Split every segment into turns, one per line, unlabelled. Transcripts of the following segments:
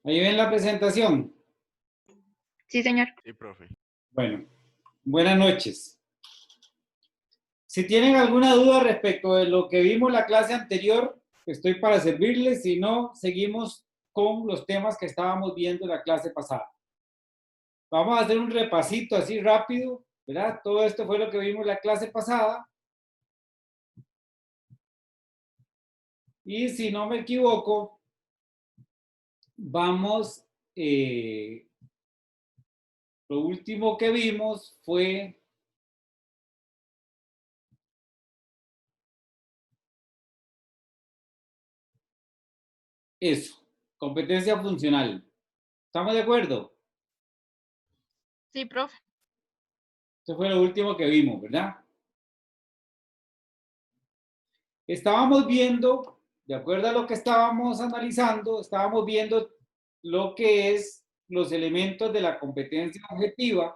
Ahí ven la presentación.
Sí, señor.
Sí, profe.
Bueno, buenas noches. Si tienen alguna duda respecto de lo que vimos la clase anterior, estoy para servirles. Si no, seguimos con los temas que estábamos viendo en la clase pasada. Vamos a hacer un repasito así rápido, ¿verdad? Todo esto fue lo que vimos la clase pasada. Y si no me equivoco, vamos, lo último que vimos fue eso, competencia funcional. ¿Estamos de acuerdo?
Sí, profe.
Eso fue lo último que vimos, ¿verdad? Estábamos viendo, de acuerdo a lo que estábamos analizando, estábamos viendo lo que es los elementos de la competencia objetiva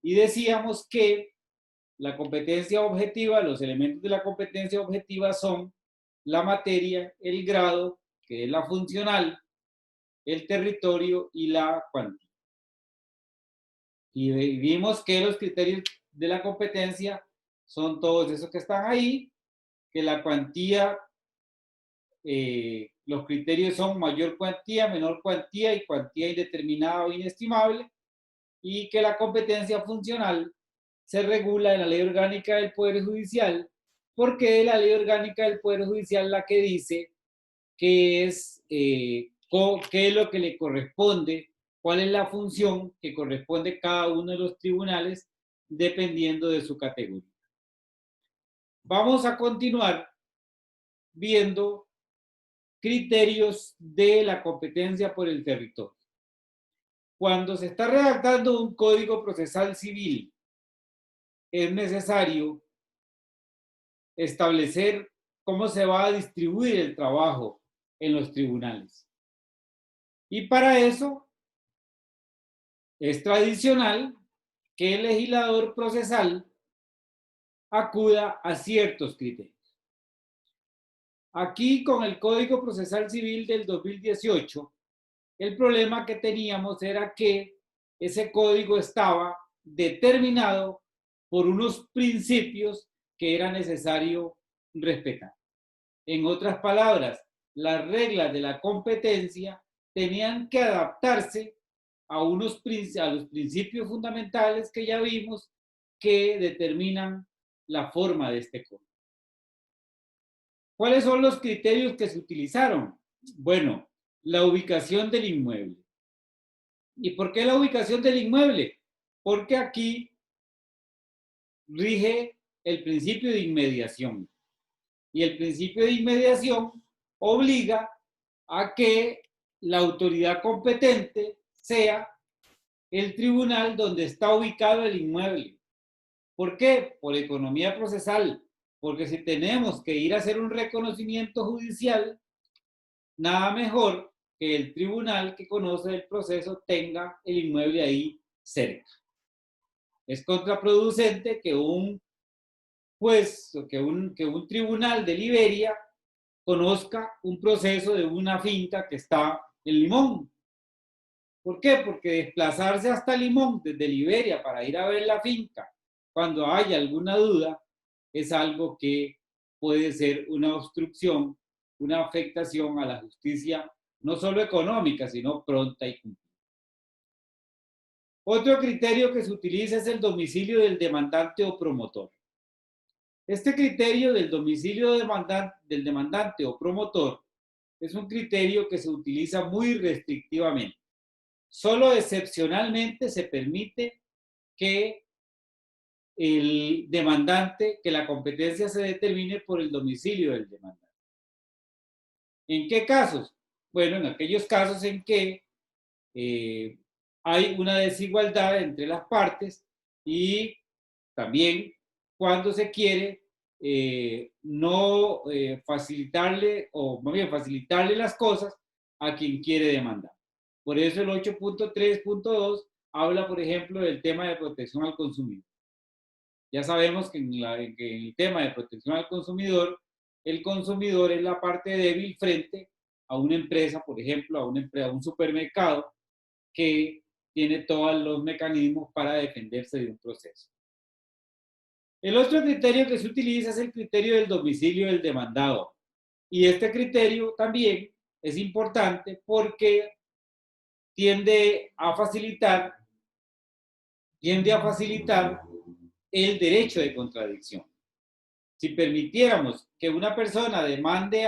y decíamos que la competencia objetiva, los elementos de la competencia objetiva son la materia, el grado, que es la funcional, el territorio y la cuantía. Y vimos que los criterios de la competencia son todos esos que están ahí, que la cuantía, los criterios son mayor cuantía, menor cuantía y cuantía indeterminada o inestimable, y que la competencia funcional se regula en la ley orgánica del Poder Judicial, porque es la ley orgánica del Poder Judicial la que dice qué es lo que le corresponde, cuál es la función que corresponde cada uno de los tribunales dependiendo de su categoría. Vamos a continuar viendo criterios de la competencia por el territorio. Cuando se está redactando un código procesal civil, es necesario establecer cómo se va a distribuir el trabajo en los tribunales. Y para eso es tradicional que el legislador procesal acuda a ciertos criterios. Aquí con el Código Procesal Civil del 2018, el problema que teníamos era que ese código estaba determinado por unos principios que era necesario respetar. En otras palabras, las reglas de la competencia tenían que adaptarse a los principios fundamentales que ya vimos que determinan la forma de este código. ¿Cuáles son los criterios que se utilizaron? Bueno, la ubicación del inmueble. ¿Y por qué la ubicación del inmueble? Porque aquí rige el principio de inmediación. Y el principio de inmediación obliga a que la autoridad competente sea el tribunal donde está ubicado el inmueble. ¿Por qué? Por economía procesal. Porque si tenemos que ir a hacer un reconocimiento judicial, nada mejor que el tribunal que conoce el proceso tenga el inmueble ahí cerca. Es contraproducente que un juez o que un tribunal de Liberia conozca un proceso de una finca que está en Limón. ¿Por qué? Porque desplazarse hasta Limón desde Liberia para ir a ver la finca cuando haya alguna duda es algo que puede ser una obstrucción, una afectación a la justicia, no solo económica, sino pronta y cumplida. Otro criterio que se utiliza es el domicilio del demandante o promotor. Este criterio del domicilio del demandante o promotor es un criterio que se utiliza muy restrictivamente. Solo excepcionalmente se permite que el demandante, que la competencia se determine por el domicilio del demandante. ¿En qué casos? Bueno, en aquellos casos en que hay una desigualdad entre las partes y también cuando se quiere no facilitarle o más bien facilitarle las cosas a quien quiere demandar. Por eso el 8.3.2 habla, por ejemplo, del tema de protección al consumidor. Ya sabemos que en el tema de protección al consumidor, el consumidor es la parte débil frente a una empresa, por ejemplo, a un supermercado que tiene todos los mecanismos para defenderse de un proceso. El otro criterio que se utiliza es el criterio del domicilio del demandado. Y este criterio también es importante porque tiende a facilitar el derecho de contradicción. Si permitiéramos que una persona demande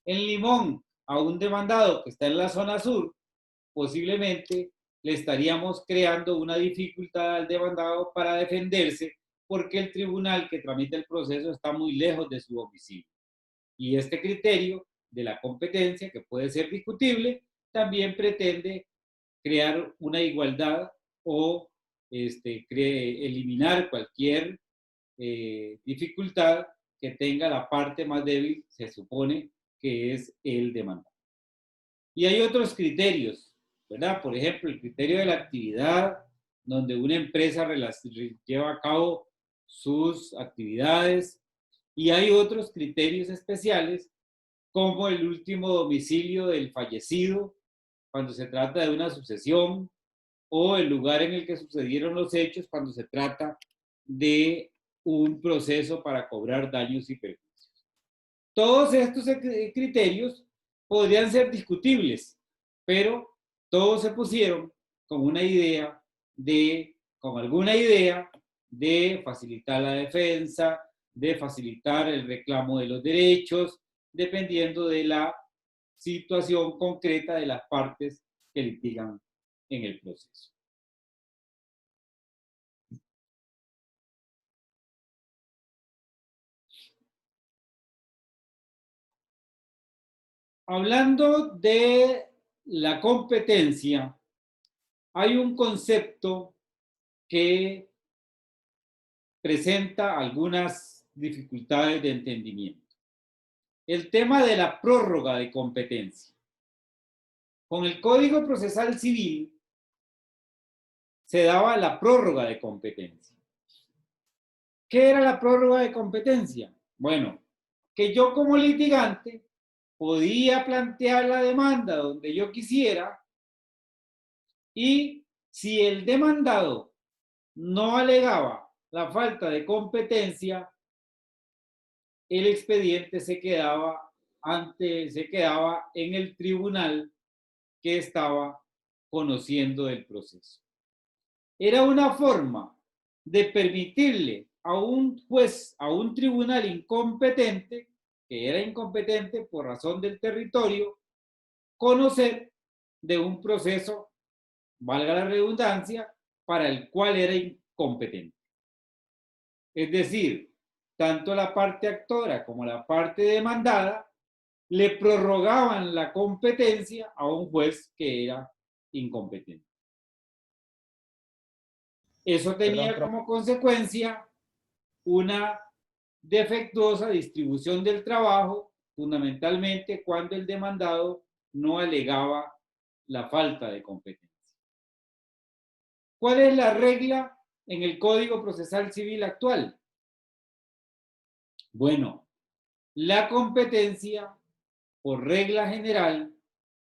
en Limón a un demandado que está en la zona sur, posiblemente le estaríamos creando una dificultad al demandado para defenderse porque el tribunal que tramita el proceso está muy lejos de su domicilio. Y este criterio de la competencia, que puede ser discutible, también pretende crear una igualdad o eliminar cualquier dificultad que tenga la parte más débil, se supone que es el demandado. Y hay otros criterios, ¿verdad? Por ejemplo, el criterio de la actividad, donde una empresa lleva a cabo sus actividades, y hay otros criterios especiales, como el último domicilio del fallecido, cuando se trata de una sucesión, o el lugar en el que sucedieron los hechos cuando se trata de un proceso para cobrar daños y perjuicios. Todos estos criterios podrían ser discutibles, pero todos se pusieron con alguna idea de facilitar la defensa, de facilitar el reclamo de los derechos, dependiendo de la situación concreta de las partes que litigan en el proceso. Hablando de la competencia, hay un concepto que presenta algunas dificultades de entendimiento. El tema de la prórroga de competencia. Con el Código Procesal Civil se daba la prórroga de competencia. ¿Qué era la prórroga de competencia? Bueno, que yo como litigante podía plantear la demanda donde yo quisiera y si el demandado no alegaba la falta de competencia, el expediente se quedaba en el tribunal que estaba conociendo del proceso. Era una forma de permitirle a un juez, a un tribunal incompetente, que era incompetente por razón del territorio, conocer de un proceso, valga la redundancia, para el cual era incompetente. Es decir, tanto la parte actora como la parte demandada le prorrogaban la competencia a un juez que era incompetente. Eso tenía como consecuencia una defectuosa distribución del trabajo, fundamentalmente cuando el demandado no alegaba la falta de competencia. ¿Cuál es la regla en el Código Procesal Civil actual? Bueno, la competencia, por regla general,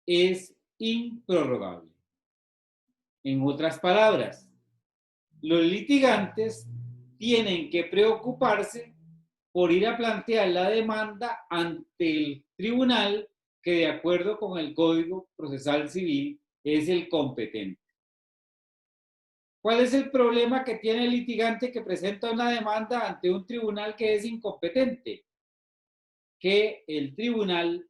es improrrogable. En otras palabras, los litigantes tienen que preocuparse por ir a plantear la demanda ante el tribunal que, de acuerdo con el Código Procesal Civil, es el competente. ¿Cuál es el problema que tiene el litigante que presenta una demanda ante un tribunal que es incompetente? Que el tribunal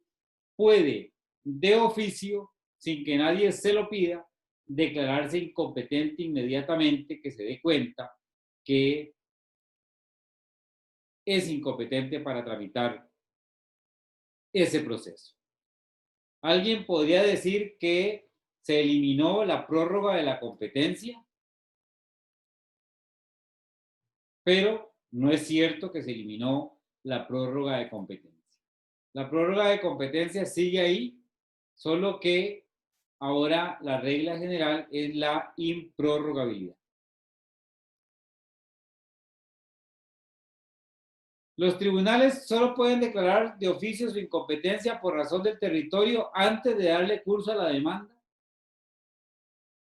puede, de oficio, sin que nadie se lo pida, declararse incompetente inmediatamente que se dé cuenta que es incompetente para tramitar ese proceso. ¿Alguien podría decir que se eliminó la prórroga de la competencia? Pero no es cierto que se eliminó la prórroga de competencia. La prórroga de competencia sigue ahí, solo que ahora la regla general es la improrrogabilidad. Los tribunales solo pueden declarar de oficio su incompetencia por razón del territorio antes de darle curso a la demanda.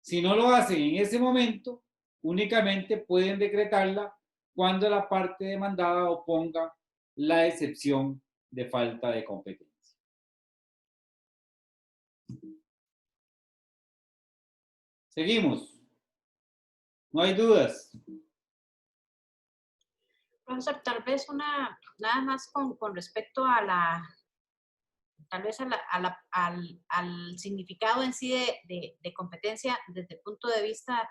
Si no lo hacen en ese momento, únicamente pueden decretarla cuando la parte demandada oponga la excepción de falta de competencia. Seguimos. No hay dudas.
Profesor, tal vez nada más con respecto a tal vez al significado en sí de competencia desde el punto de vista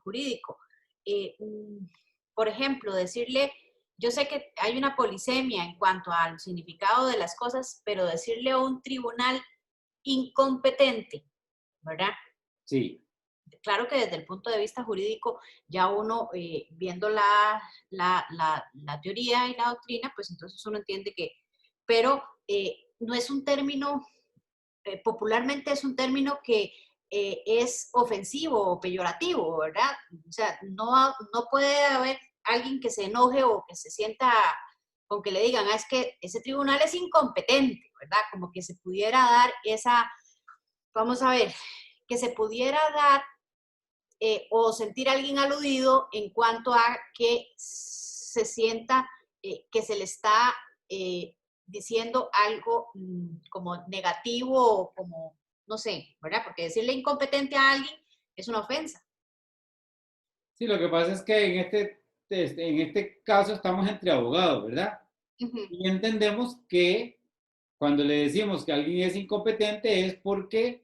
jurídico. Por ejemplo, decirle, yo sé que hay una polisemia en cuanto al significado de las cosas, pero decirle a un tribunal incompetente, ¿verdad?
Sí.
Claro que desde el punto de vista jurídico, ya uno viendo la teoría y la doctrina, pues entonces uno entiende que, pero no es un término, popularmente es un término que es ofensivo o peyorativo, ¿verdad? O sea, no puede haber alguien que se enoje o que se sienta con que le digan, es que ese tribunal es incompetente, ¿verdad? Como que se pudiera dar vamos a ver, que se pudiera dar o sentir a alguien aludido en cuanto a que se sienta que se le está diciendo algo como negativo o como, no sé, ¿verdad? Porque decirle incompetente a alguien es una ofensa.
Sí, lo que pasa es que en este caso estamos entre abogados, ¿verdad? Y entendemos que cuando le decimos que alguien es incompetente es porque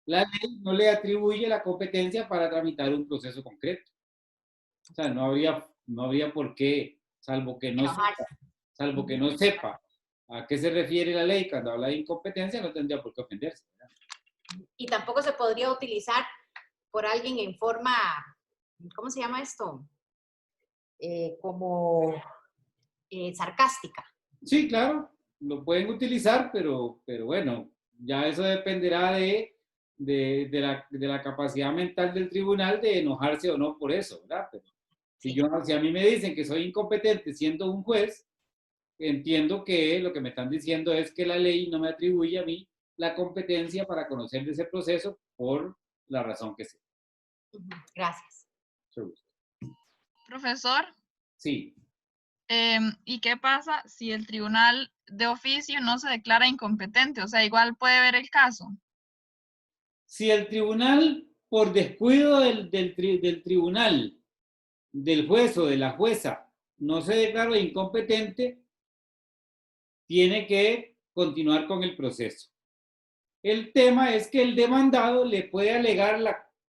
la ley no le atribuye la competencia para tramitar un proceso concreto. O sea, no habría por qué, salvo que no sepa a qué se refiere la ley cuando habla de incompetencia, no tendría por qué ofenderse, ¿verdad?
Y tampoco se podría utilizar por alguien en forma, ¿cómo se llama esto? Como sarcástica.
Sí, claro, lo pueden utilizar, pero bueno, ya eso dependerá de la capacidad mental del tribunal de enojarse o no por eso, ¿verdad? Pero si a mí me dicen que soy incompetente siendo un juez, entiendo que lo que me están diciendo es que la ley no me atribuye a mí la competencia para conocer de ese proceso por la razón que sea.
Gracias.
Profesor,
Sí.
¿y qué pasa si el tribunal de oficio no se declara incompetente? O sea, igual puede ver el caso.
Si el tribunal, por descuido del tribunal, del juez o de la jueza, no se declaró incompetente, tiene que continuar con el proceso. El tema es que el demandado le puede alegar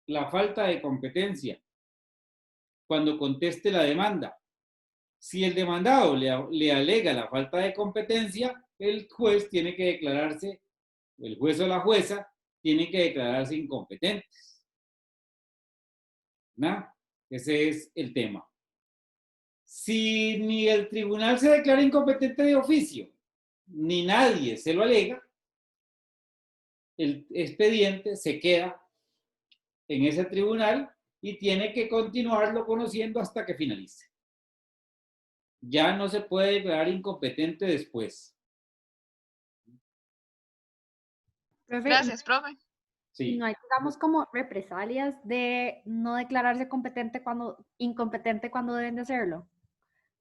la falta de competencia cuando conteste la demanda. Si el demandado le alega la falta de competencia, el juez tiene que declararse, el juez o la jueza, tiene que declararse incompetentes. ¿No? Ese es el tema. Si ni el tribunal se declara incompetente de oficio, ni nadie se lo alega, el expediente se queda en ese tribunal y tiene que continuarlo conociendo hasta que finalice. Ya no se puede declarar incompetente después.
Profe,
Gracias, profe.
Sí.
no hay, digamos, como represalias de no declararse incompetente cuando deben de hacerlo.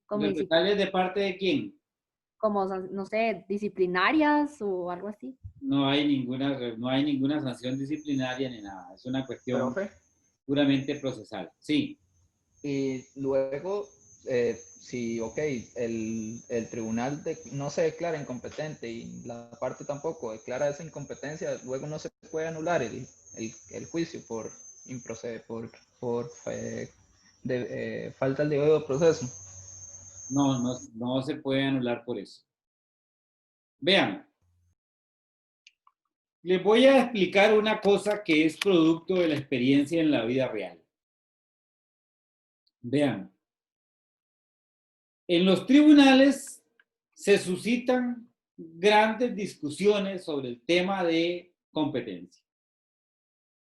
Como,
¿Represalias de parte de quién?
como, no sé, disciplinarias o algo así.
No hay ninguna sanción disciplinaria ni nada. Es una cuestión puramente procesal. Sí.
Y luego, si, ok, el tribunal no se declara incompetente y la parte tampoco declara esa incompetencia, luego no se puede anular el juicio por falta del debido proceso.
No se puede anular por eso. Vean, les voy a explicar una cosa que es producto de la experiencia en la vida real. Vean, en los tribunales se suscitan grandes discusiones sobre el tema de competencia.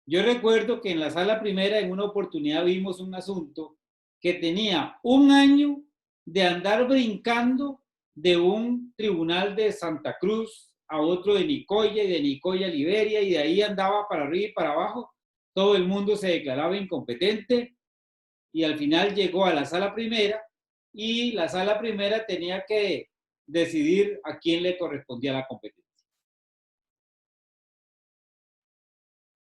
Yo recuerdo que en la sala primera en una oportunidad vimos un asunto que tenía un año de andar brincando de un tribunal de Santa Cruz a otro de Nicoya, y de Nicoya a Liberia, y de ahí andaba para arriba y para abajo. Todo el mundo se declaraba incompetente y al final llegó a la sala primera, y la sala primera tenía que decidir a quién le correspondía la competencia.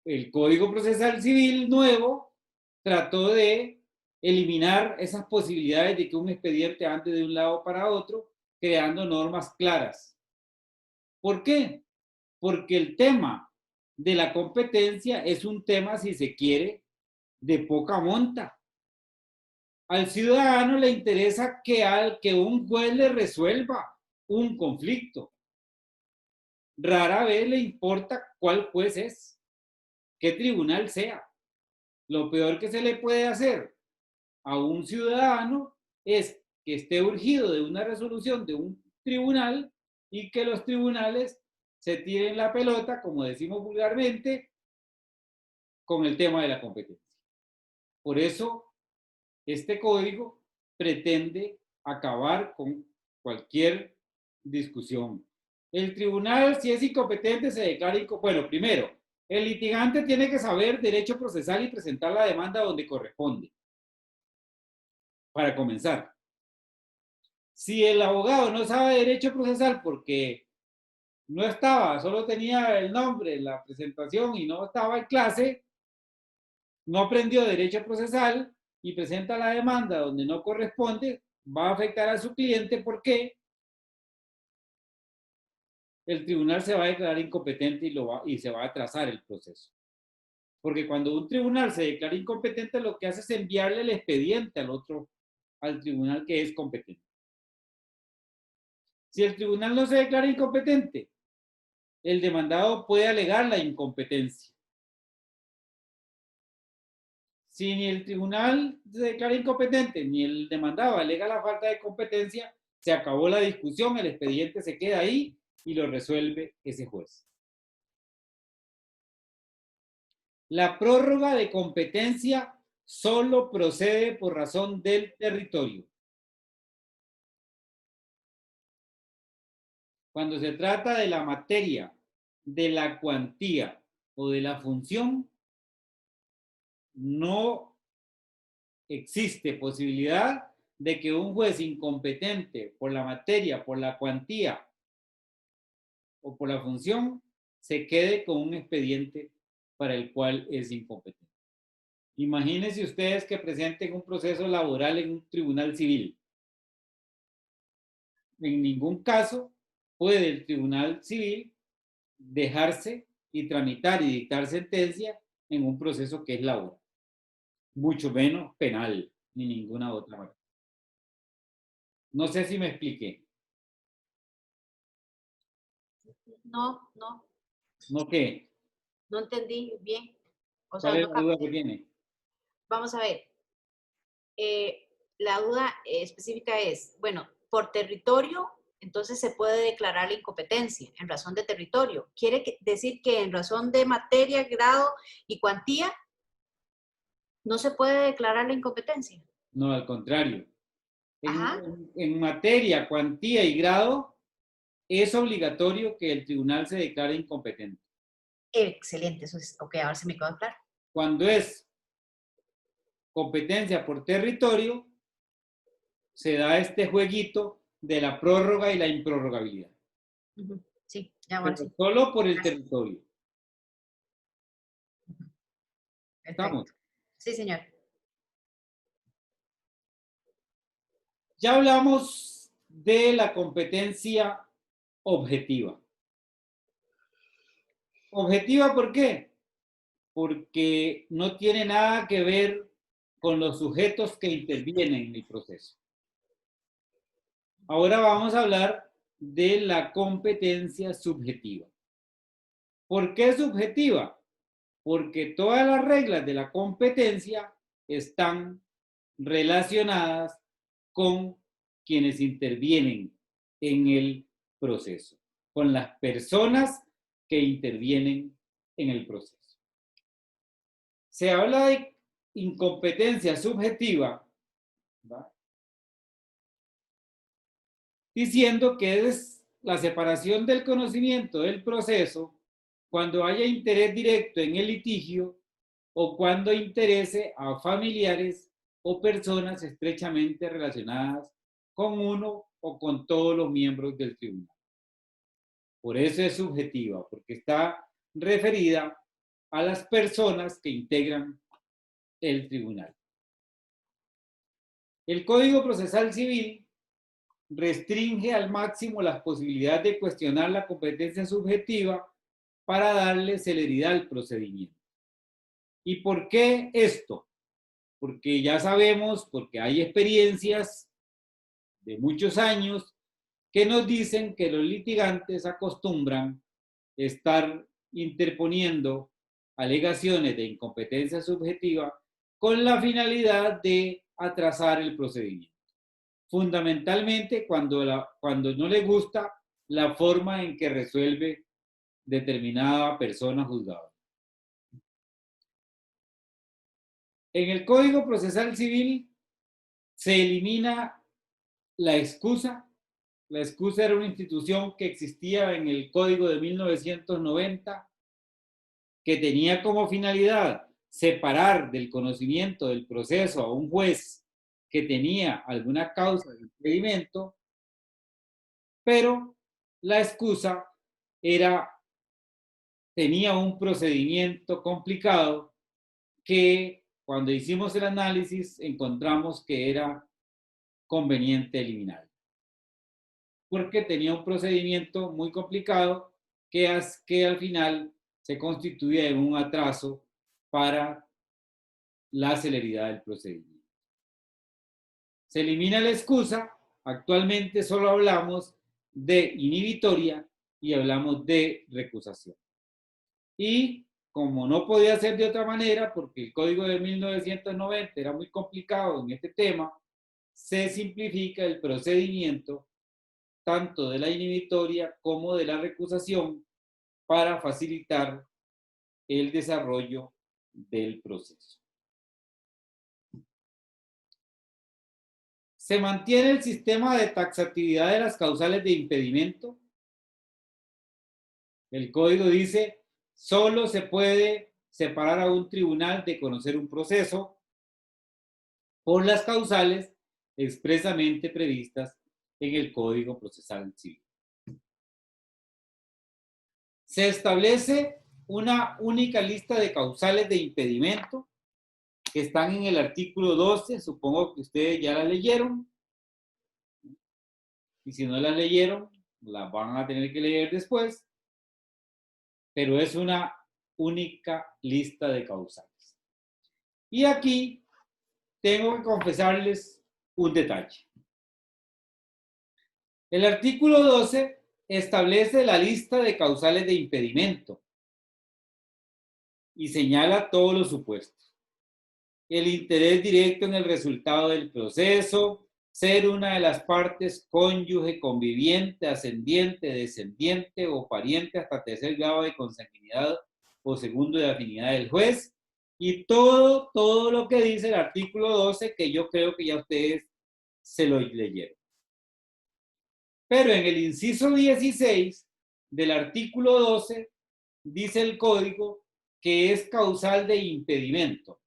El Código Procesal Civil nuevo trató de eliminar esas posibilidades de que un expediente ande de un lado para otro, creando normas claras. ¿Por qué? Porque el tema de la competencia es un tema, si se quiere, de poca monta. Al ciudadano le interesa que un juez le resuelva un conflicto. Rara vez le importa cuál juez es, qué tribunal sea. Lo peor que se le puede hacer a un ciudadano es que esté urgido de una resolución de un tribunal y que los tribunales se tiren la pelota, como decimos vulgarmente, con el tema de la competencia. Por eso, este código pretende acabar con cualquier discusión. El tribunal, si es incompetente, se declara incompetente. Bueno, primero, el litigante tiene que saber derecho procesal y presentar la demanda donde corresponde. Para comenzar. Si el abogado no sabe derecho procesal porque no estaba, solo tenía el nombre, la presentación y no estaba en clase, no aprendió derecho procesal y presenta la demanda donde no corresponde, va a afectar a su cliente porque el tribunal se va a declarar incompetente y se va a atrasar el proceso. Porque cuando un tribunal se declara incompetente, lo que hace es enviarle el expediente al tribunal que es competente. Si el tribunal no se declara incompetente, el demandado puede alegar la incompetencia. Si ni el tribunal se declara incompetente, ni el demandado alega la falta de competencia, se acabó la discusión, el expediente se queda ahí y lo resuelve ese juez. La prórroga de competencia solo procede por razón del territorio. Cuando se trata de la materia, de la cuantía o de la función, no existe posibilidad de que un juez incompetente por la materia, por la cuantía o por la función se quede con un expediente para el cual es incompetente. Imagínense ustedes que presenten un proceso laboral en un tribunal civil. En ningún caso puede el tribunal civil dejarse y tramitar y dictar sentencia en un proceso que es laboral, mucho menos penal, ni ninguna otra manera. No sé si me expliqué.
No, no,
¿No qué?
no entendí bien. O sea,
¿Cuál es
no
la duda
capté.
que tiene?
Vamos a ver. La duda específica es, bueno, por territorio, entonces se puede declarar la incompetencia en razón de territorio. ¿Quiere decir que en razón de materia, grado y cuantía no se puede declarar la incompetencia?
No, al contrario.
Ajá.
En materia, cuantía y grado, es obligatorio que el tribunal se declare incompetente.
Excelente, eso es, ok, ahora se me quedó claro.
Cuando es competencia por territorio, se da este jueguito de la prórroga y la improrrogabilidad.
Sí, ya ahora
Pero
sí.
solo por el
Gracias.
territorio. ¿Estamos?
Perfecto. Sí, señor.
Ya hablamos de la competencia objetiva. ¿Objetiva por qué? Porque no tiene nada que ver con los sujetos que intervienen en el proceso. Ahora vamos a hablar de la competencia subjetiva. ¿Por qué subjetiva? Porque todas las reglas de la competencia están relacionadas con quienes intervienen en el proceso, con las personas que intervienen en el proceso. Se habla de incompetencia subjetiva, ¿va? diciendo que es la separación del conocimiento del proceso cuando haya interés directo en el litigio o cuando interese a familiares o personas estrechamente relacionadas con uno o con todos los miembros del tribunal. Por eso es subjetiva, porque está referida a las personas que integran el tribunal. El Código Procesal Civil restringe al máximo las posibilidades de cuestionar la competencia subjetiva para darle celeridad al procedimiento. ¿Y por qué esto? Porque ya sabemos, porque hay experiencias de muchos años que nos dicen que los litigantes acostumbran estar interponiendo alegaciones de incompetencia subjetiva con la finalidad de atrasar el procedimiento. Fundamentalmente cuando no le gusta la forma en que resuelve determinada persona juzgada. En el Código Procesal Civil se elimina la excusa. La excusa era una institución que existía en el Código de 1990 que tenía como finalidad separar del conocimiento del proceso a un juez que tenía alguna causa de impedimento, pero la excusa tenía un procedimiento complicado que cuando hicimos el análisis encontramos que era conveniente eliminar. Porque tenía un procedimiento muy complicado que al final se constituye en un atraso para la celeridad del procedimiento. Se elimina la excusa, actualmente solo hablamos de inhibitoria y hablamos de recusación. Y como no podía ser de otra manera, porque el Código de 1990 era muy complicado en este tema, se simplifica el procedimiento tanto de la inhibitoria como de la recusación para facilitar el desarrollo del proceso. Se mantiene el sistema de taxatividad de las causales de impedimento. El código dice, solo se puede separar a un tribunal de conocer un proceso por las causales expresamente previstas en el Código Procesal Civil. Se establece una única lista de causales de impedimento que están en el artículo 12, supongo que ustedes ya la leyeron, y si no la leyeron, la van a tener que leer después, pero es una única lista de causales. Y aquí tengo que confesarles un detalle. El artículo 12 establece la lista de causales de impedimento y señala todos los supuestos. El interés directo en el resultado del proceso, ser una de las partes cónyuge, conviviente, ascendiente, descendiente o pariente hasta tercer grado de consanguinidad o segundo de afinidad del juez, y todo lo que dice el artículo 12, que yo creo que ya ustedes se lo leyeron. Pero en el inciso 16 del artículo 12 dice el código que es causal de impedimento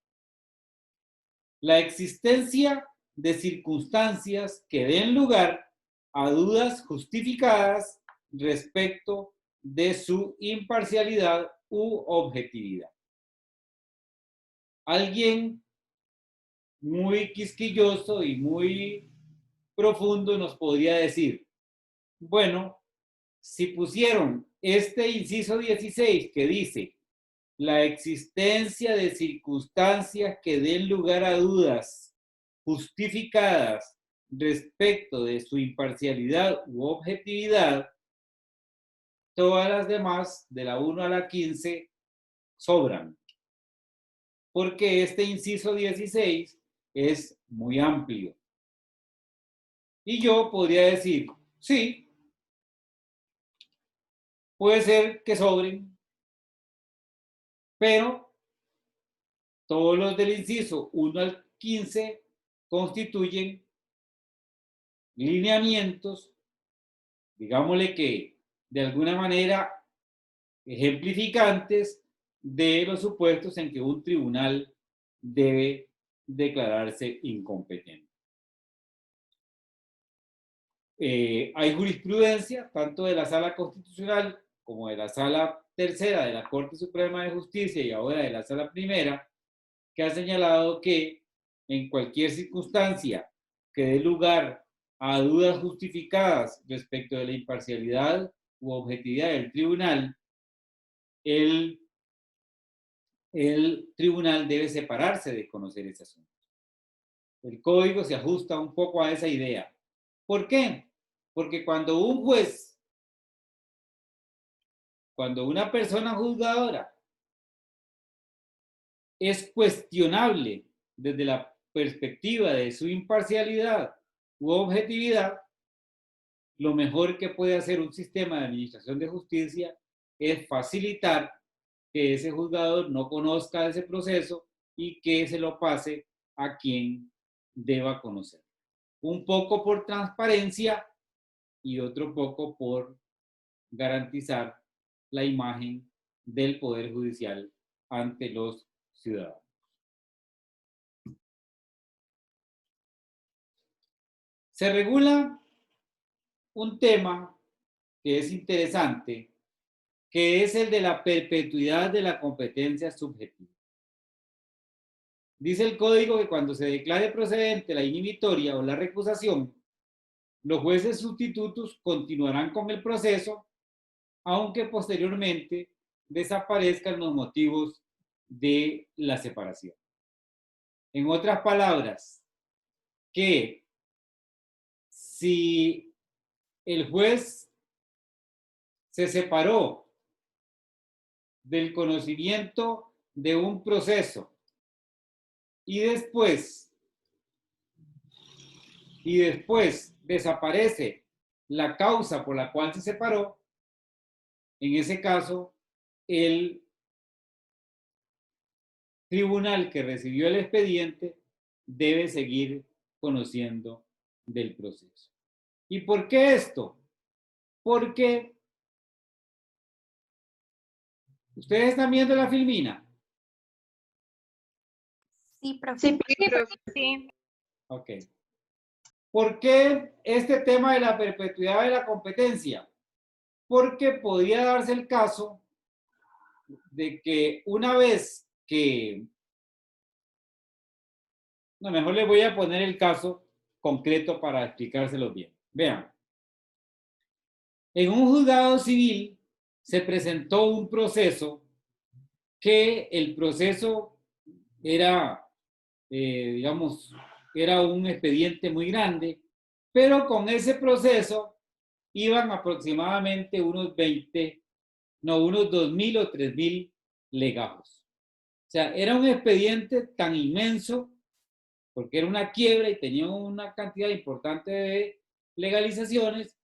la existencia de circunstancias que den lugar a dudas justificadas respecto de su imparcialidad u objetividad. Alguien muy quisquilloso y muy profundo nos podría decir, bueno, si pusieron este inciso 16 que dice la existencia de circunstancias que den lugar a dudas justificadas respecto de su imparcialidad u objetividad, todas las demás, de la 1 a la 15, sobran. Porque este inciso 16 es muy amplio. Y yo podría decir, sí, puede ser que sobren, pero todos los del inciso 1 al 15 constituyen lineamientos digámosle que de alguna manera ejemplificantes de los supuestos en que un tribunal debe declararse incompetente. Hay jurisprudencia, tanto de la Sala Constitucional como de la Sala Tercera de la Corte Suprema de Justicia y ahora de la Sala Primera, que ha señalado que en cualquier circunstancia que dé lugar a dudas justificadas respecto de la imparcialidad u objetividad del tribunal, el tribunal debe separarse de conocer ese asunto. El código se ajusta un poco a esa idea. ¿Por qué? Porque cuando un juez, cuando una persona juzgadora es cuestionable desde la perspectiva de su imparcialidad u objetividad, lo mejor que puede hacer un sistema de administración de justicia es facilitar que ese juzgador no conozca ese proceso y que se lo pase a quien deba conocer. Un poco por transparencia y otro poco por garantizar la imagen del Poder Judicial ante los ciudadanos. Se regula un tema que es interesante, que es el de la perpetuidad de la competencia subjetiva. Dice el código que cuando se declare procedente la inhibitoria o la recusación, los jueces sustitutos continuarán con el proceso, aunque posteriormente desaparezcan los motivos de la separación. En otras palabras, que si el juez se separó del conocimiento de un proceso y después desaparece la causa por la cual se separó, en ese caso, el tribunal que recibió el expediente debe seguir conociendo del proceso. ¿Y por qué esto? Porque ustedes están viendo la filmina.
Sí, profe.
Sí.
Ok. ¿Por qué este tema de la perpetuidad de la competencia? Porque podría darse el caso de que una vez que... No, mejor les voy a poner el caso concreto para explicárselo bien. Vean. En un juzgado civil se presentó un proceso que el proceso era, digamos, era un expediente muy grande, pero con ese proceso iban aproximadamente unos 2.000 o 3.000 legajos. O sea, era un expediente tan inmenso, porque era una quiebra y tenía una cantidad importante de legalizaciones,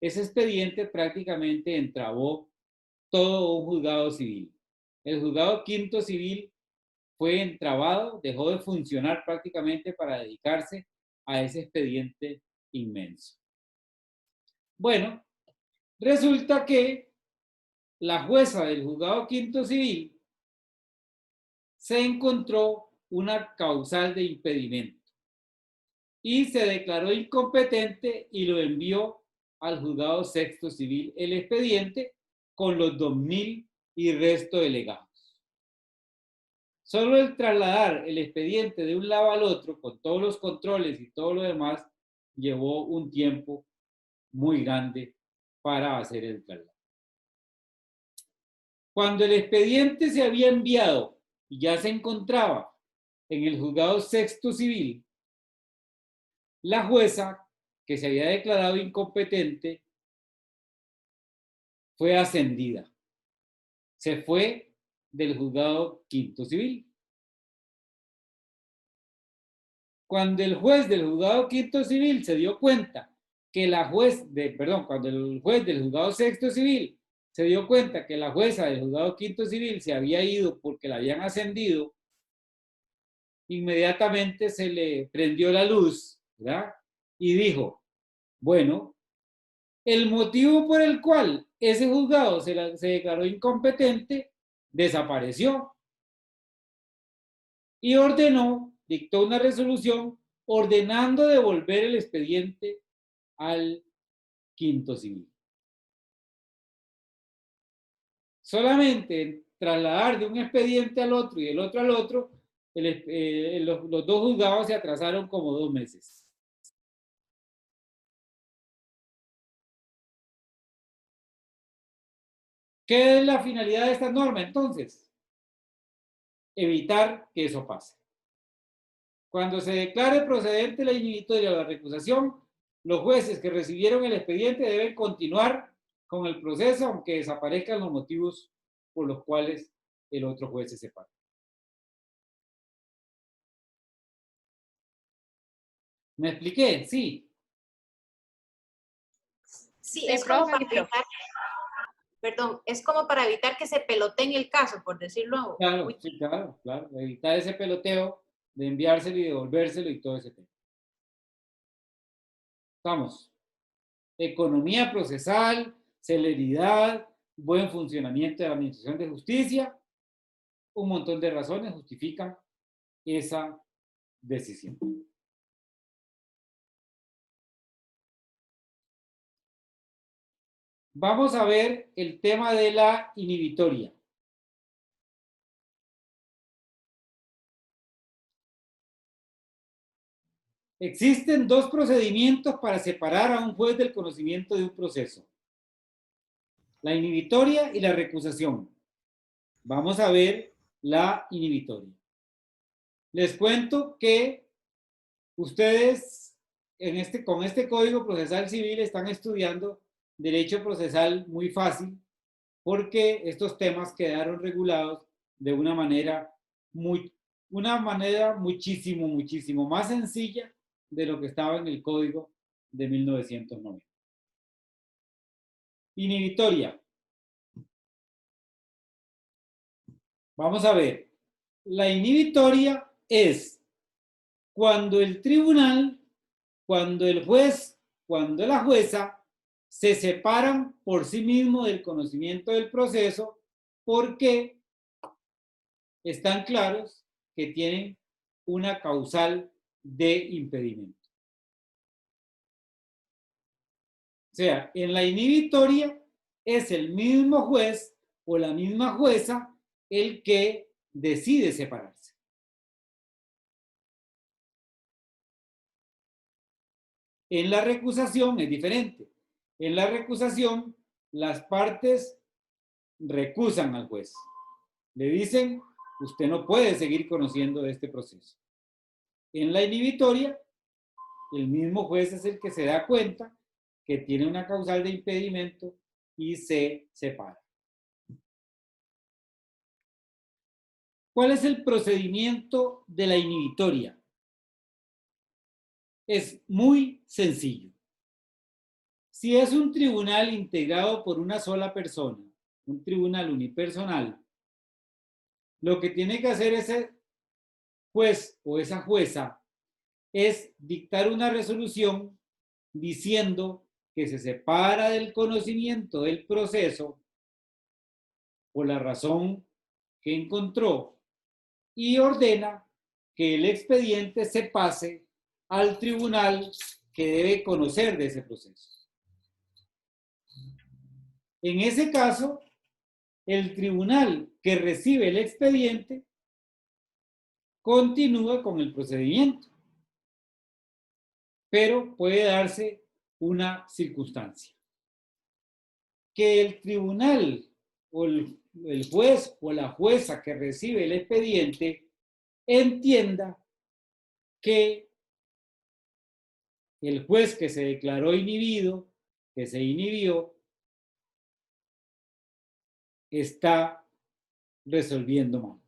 ese expediente prácticamente entrabó todo un juzgado civil. El juzgado quinto civil fue entrabado, dejó de funcionar prácticamente para dedicarse a ese expediente inmenso. Bueno, resulta que la jueza del juzgado quinto civil se encontró una causal de impedimento y se declaró incompetente y lo envió al juzgado sexto civil el expediente con los 2.000 y resto de legajos. Solo el trasladar el expediente de un lado al otro, con todos los controles y todo lo demás, llevó un tiempo muy grande para hacer el traslado. Cuando el expediente se había enviado y ya se encontraba en el juzgado sexto civil, la jueza, que se había declarado incompetente, fue ascendida. Se fue del juzgado quinto civil. Cuando el juez del juzgado quinto civil se dio cuenta que cuando el juez del juzgado sexto civil se dio cuenta que la jueza del juzgado quinto civil se había ido porque la habían ascendido, inmediatamente se le prendió la luz, ¿verdad? Y dijo, bueno, el motivo por el cual ese juzgado se declaró incompetente desapareció y dictó una resolución ordenando devolver el expediente al quinto civil. Solamente trasladar de un expediente al otro y del otro al otro, los dos juzgados se atrasaron como 2 meses. ¿Qué es la finalidad de esta norma entonces? Evitar que eso pase. Cuando se declare procedente la inhibitoria o la recusación, los jueces que recibieron el expediente deben continuar con el proceso aunque desaparezcan los motivos por los cuales el otro juez se separa. ¿Me expliqué? Sí.
Sí, es como para evitar, perdón, es como para evitar que se pelotee el caso, por decirlo.
Claro, sí, claro, evitar ese peloteo de enviárselo y devolvérselo y todo ese tema. Vamos. Economía procesal, celeridad, buen funcionamiento de la administración de justicia, un montón de razones justifican esa decisión. Vamos a ver el tema de la inhibitoria. Existen 2 procedimientos para separar a un juez del conocimiento de un proceso: la inhibitoria y la recusación. Vamos a ver la inhibitoria. Les cuento que ustedes con este Código Procesal Civil están estudiando derecho procesal muy fácil porque estos temas quedaron regulados de una manera muchísimo más sencilla de lo que estaba en el Código de 1990. Inhibitoria. Vamos a ver. La inhibitoria es cuando el tribunal, cuando el juez, cuando la jueza se separan por sí mismos del conocimiento del proceso porque están claros que tienen una causal de impedimento. O sea, en la inhibitoria es el mismo juez o la misma jueza el que decide separarse. En la recusación es diferente. En la recusación, las partes recusan al juez. Le dicen, usted no puede seguir conociendo de este proceso. En la inhibitoria, el mismo juez es el que se da cuenta que tiene una causal de impedimento y se separa. ¿Cuál es el procedimiento de la inhibitoria? Es muy sencillo. Si es un tribunal integrado por una sola persona, un tribunal unipersonal, lo que tiene que hacer ese juez o esa jueza es dictar una resolución diciendo que se separa del conocimiento del proceso por la razón que encontró y ordena que el expediente se pase al tribunal que debe conocer de ese proceso. En ese caso, el tribunal que recibe el expediente continúa con el procedimiento, pero puede darse una circunstancia. Que el tribunal o el juez o la jueza que recibe el expediente entienda que el juez que se declaró inhibido, que se inhibió, está resolviendo mal.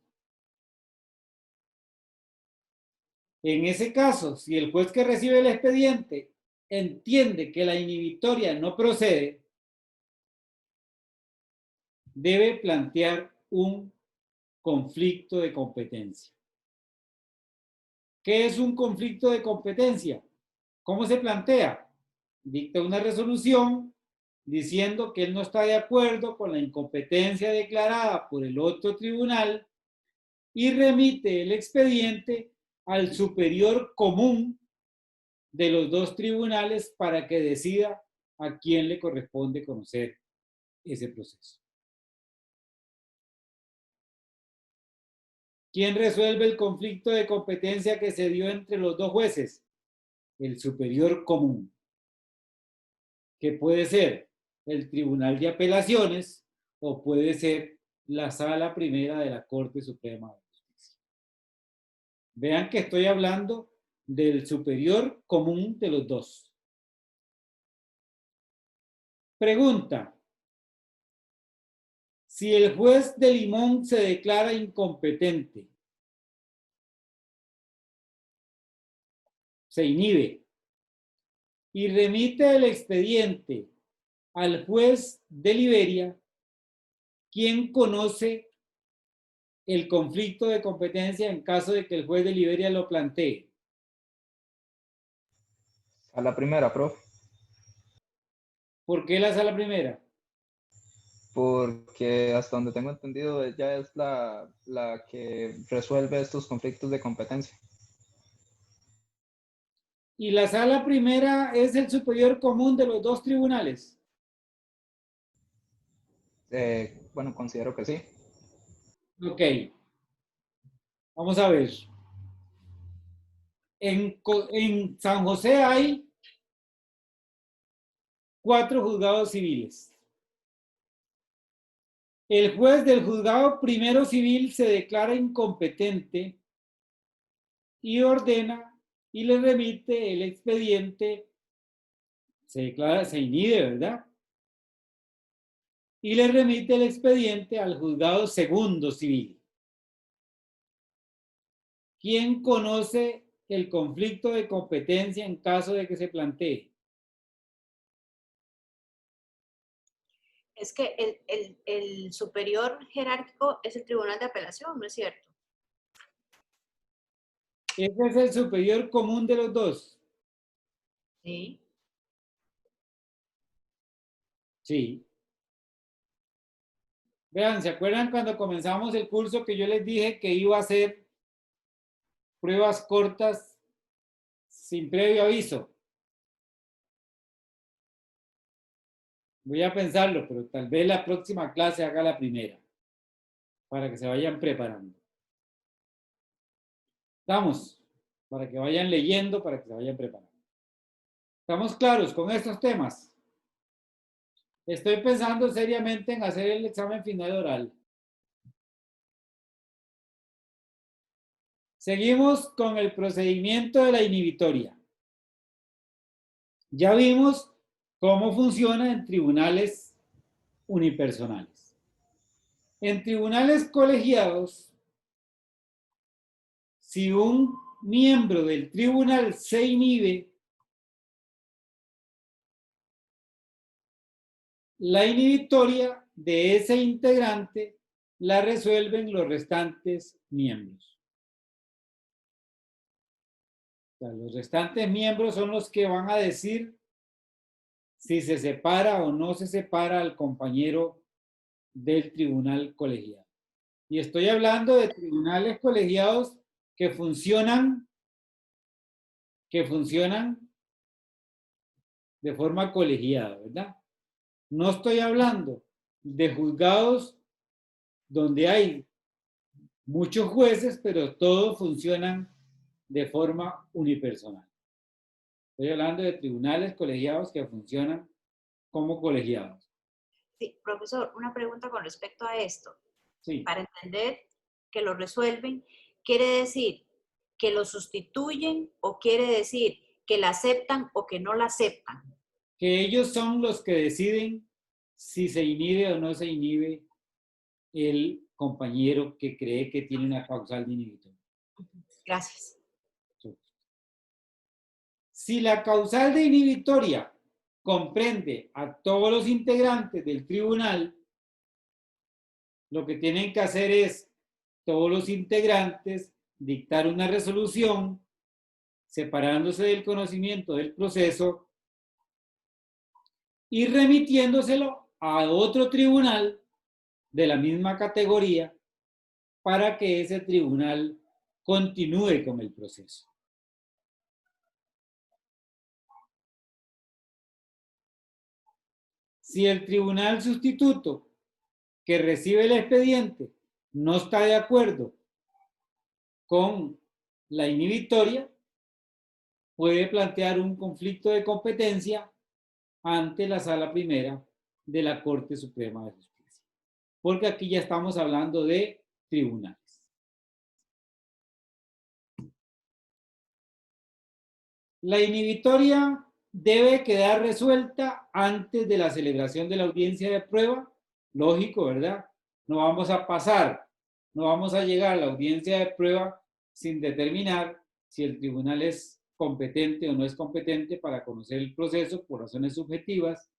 En ese caso, si el juez que recibe el expediente entiende que la inhibitoria no procede, debe plantear un conflicto de competencia. ¿Qué es un conflicto de competencia? ¿Cómo se plantea? Dicta una resolución diciendo que él no está de acuerdo con la incompetencia declarada por el otro tribunal y remite el expediente al superior común de los dos tribunales para que decida a quién le corresponde conocer ese proceso. ¿Quién resuelve el conflicto de competencia que se dio entre los dos jueces? El superior común, que puede ser el Tribunal de Apelaciones o puede ser la Sala Primera de la Corte Suprema de Justicia. Vean que estoy hablando del superior común de los dos. Pregunta: si el juez de Limón se declara incompetente, se inhibe y remite el expediente al juez de Liberia, ¿quién conoce el conflicto de competencia en caso de que el juez de Liberia lo plantee?
A la primera, profe.
¿Por qué la sala primera?
Porque hasta donde tengo entendido, ella es la que resuelve estos conflictos de competencia.
¿Y la sala primera es el superior común de los dos tribunales?
Bueno, considero que sí.
Ok. Vamos a ver. En San José hay 4 juzgados civiles. El juez del juzgado primero civil se declara incompetente y ordena y le remite el expediente, se inhibe, ¿verdad? Y le remite el expediente al juzgado segundo civil. ¿Quién conoce el conflicto de competencia en caso de que se plantee?
Es que el superior jerárquico es el Tribunal de Apelación, ¿no es cierto?
Ese es el superior común de los dos.
Sí.
Sí. Vean, ¿se acuerdan cuando comenzamos el curso que yo les dije que iba a hacer pruebas cortas sin previo aviso? Voy a pensarlo, pero tal vez la próxima clase haga la primera, para que se vayan preparando. ¿Estamos? Para que vayan leyendo, para que se vayan preparando. ¿Estamos claros con estos temas? Estoy pensando seriamente en hacer el examen final oral. Seguimos con el procedimiento de la inhibitoria. Ya vimos cómo funciona en tribunales unipersonales. En tribunales colegiados, si un miembro del tribunal se inhibe, la inhibitoria de ese integrante la resuelven los restantes miembros. O sea, los restantes miembros son los que van a decir si se separa o no se separa al compañero del tribunal colegiado. Y estoy hablando de tribunales colegiados que funcionan de forma colegiada, ¿verdad? No estoy hablando de juzgados donde hay muchos jueces, pero todos funcionan de forma unipersonal. Estoy hablando de tribunales colegiados que funcionan como colegiados.
Sí, profesor, una pregunta con respecto a esto.
Sí.
Para entender que lo resuelven, ¿quiere decir que lo sustituyen o quiere decir que la aceptan o que no la aceptan?
Que ellos son los que deciden si se inhibe o no se inhibe el compañero que cree que tiene una causal de inhibitoria.
Gracias.
Si la causal de inhibitoria comprende a todos los integrantes del tribunal, lo que tienen que hacer es todos los integrantes dictar una resolución separándose del conocimiento del proceso y remitiéndoselo a otro tribunal de la misma categoría para que ese tribunal continúe con el proceso. Si el tribunal sustituto que recibe el expediente no está de acuerdo con la inhibitoria, puede plantear un conflicto de competencia ante la Sala Primera de la Corte Suprema de Justicia. Porque aquí ya estamos hablando de tribunales. La inhibitoria debe quedar resuelta antes de la celebración de la audiencia de prueba. Lógico, ¿verdad? No vamos a pasar, no vamos a llegar a la audiencia de prueba sin determinar si el tribunal es competente o no es competente para conocer el proceso por razones subjetivas.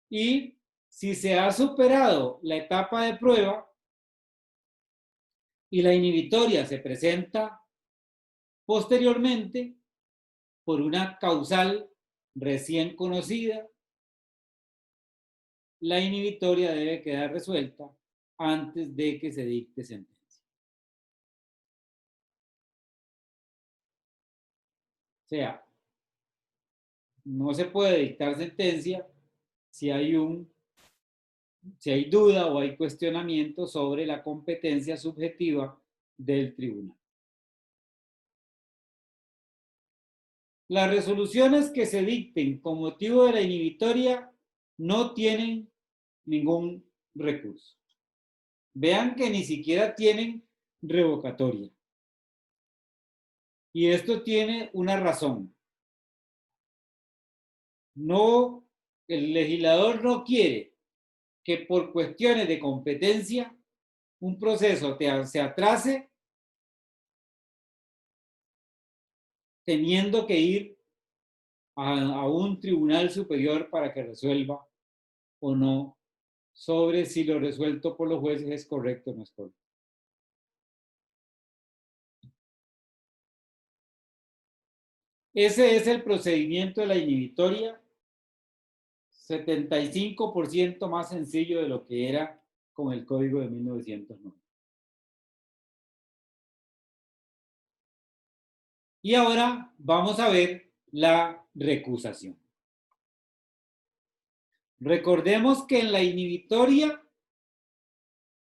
Y si se ha superado la etapa de prueba y la inhibitoria se presenta posteriormente por una causal recién conocida, la inhibitoria debe quedar resuelta antes de que se dicte sentencia. O sea, no se puede dictar sentencia si hay duda o hay cuestionamiento sobre la competencia subjetiva del tribunal. Las resoluciones que se dicten con motivo de la inhibitoria no tienen ningún recurso. Vean que ni siquiera tienen revocatoria. Y esto tiene una razón. No, el legislador no quiere que por cuestiones de competencia un proceso se atrase teniendo que ir a un tribunal superior para que resuelva o no sobre si lo resuelto por los jueces es correcto o no es correcto. Ese es el procedimiento de la inhibitoria, 75% más sencillo de lo que era con el Código de 1990. Y ahora vamos a ver la recusación. Recordemos que en la inhibitoria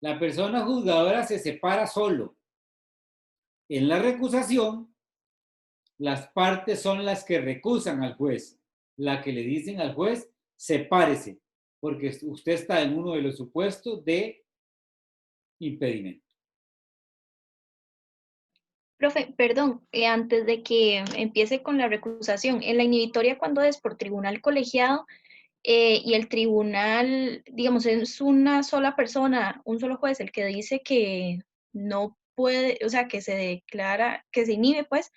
la persona juzgadora se separa solo. En la recusación, las partes son las que recusan al juez, la que le dicen al juez, sepárese, porque usted está en uno de los supuestos de impedimento.
Profe, perdón, antes de que empiece con la recusación, en la inhibitoria cuando es por tribunal colegiado y el tribunal, digamos, es una sola persona, un solo juez, el que dice que no puede, o sea, que se declara, que se inhibe, pues,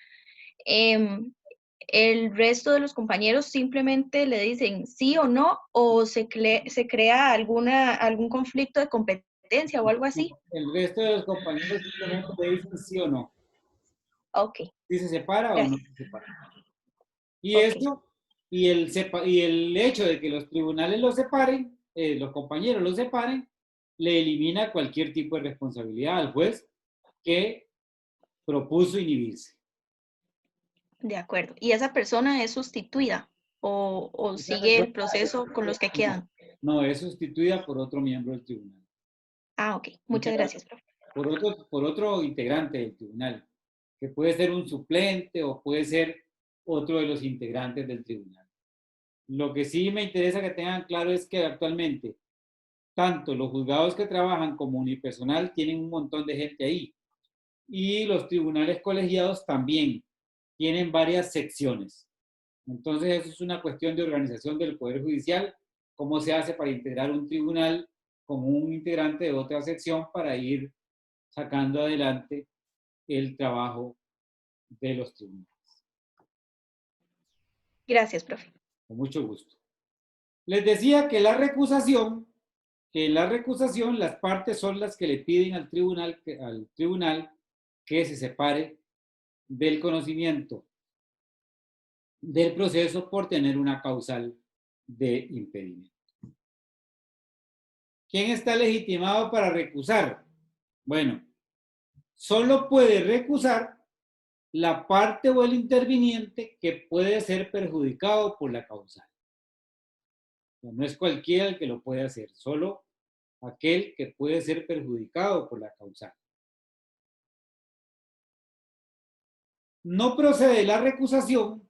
el resto de los compañeros simplemente le dicen sí o no, o se crea algún conflicto de competencia o algo así.
El resto de los compañeros simplemente le dicen sí o no.
Ok.
Si se separa
Gracias.
o no se separa. Y
Ok.
esto, y el hecho de que los tribunales los separen, los compañeros los separen, le elimina cualquier tipo de responsabilidad al juez que propuso inhibirse.
De acuerdo. ¿Y esa persona es sustituida o
Esa
sigue el
persona
proceso con los que quedan?
No, es sustituida por otro miembro del tribunal.
Ah, ok. Muchas gracias, profe.
Por otro integrante del tribunal, que puede ser un suplente o puede ser otro de los integrantes del tribunal. Lo que sí me interesa que tengan claro es que actualmente tanto los juzgados que trabajan como unipersonal tienen un montón de gente ahí. Y los tribunales colegiados también tienen varias secciones. Entonces, eso es una cuestión de organización del Poder Judicial, cómo se hace para integrar un tribunal como un integrante de otra sección para ir sacando adelante el trabajo de los tribunales.
Gracias, profe.
Con mucho gusto. Les decía que en la recusación las partes son las que le piden al tribunal que se separe del conocimiento del proceso por tener una causal de impedimento. ¿Quién está legitimado para recusar? Bueno, solo puede recusar la parte o el interviniente que puede ser perjudicado por la causal. No es cualquiera el que lo puede hacer, solo aquel que puede ser perjudicado por la causal. No procede la recusación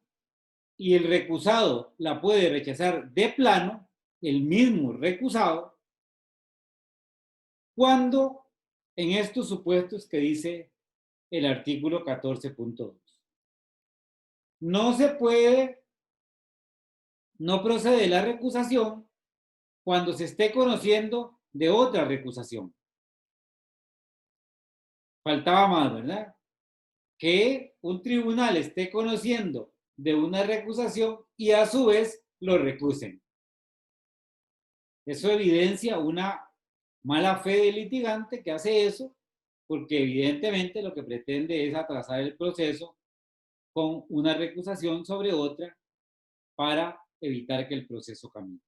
y el recusado la puede rechazar de plano, el mismo recusado, cuando en estos supuestos que dice el artículo 14.2. No procede la recusación cuando se esté conociendo de otra recusación. Faltaba más, ¿verdad? Que un tribunal esté conociendo de una recusación y a su vez lo recusen. Eso evidencia una mala fe del litigante que hace eso, porque evidentemente lo que pretende es atrasar el proceso con una recusación sobre otra para evitar que el proceso camine.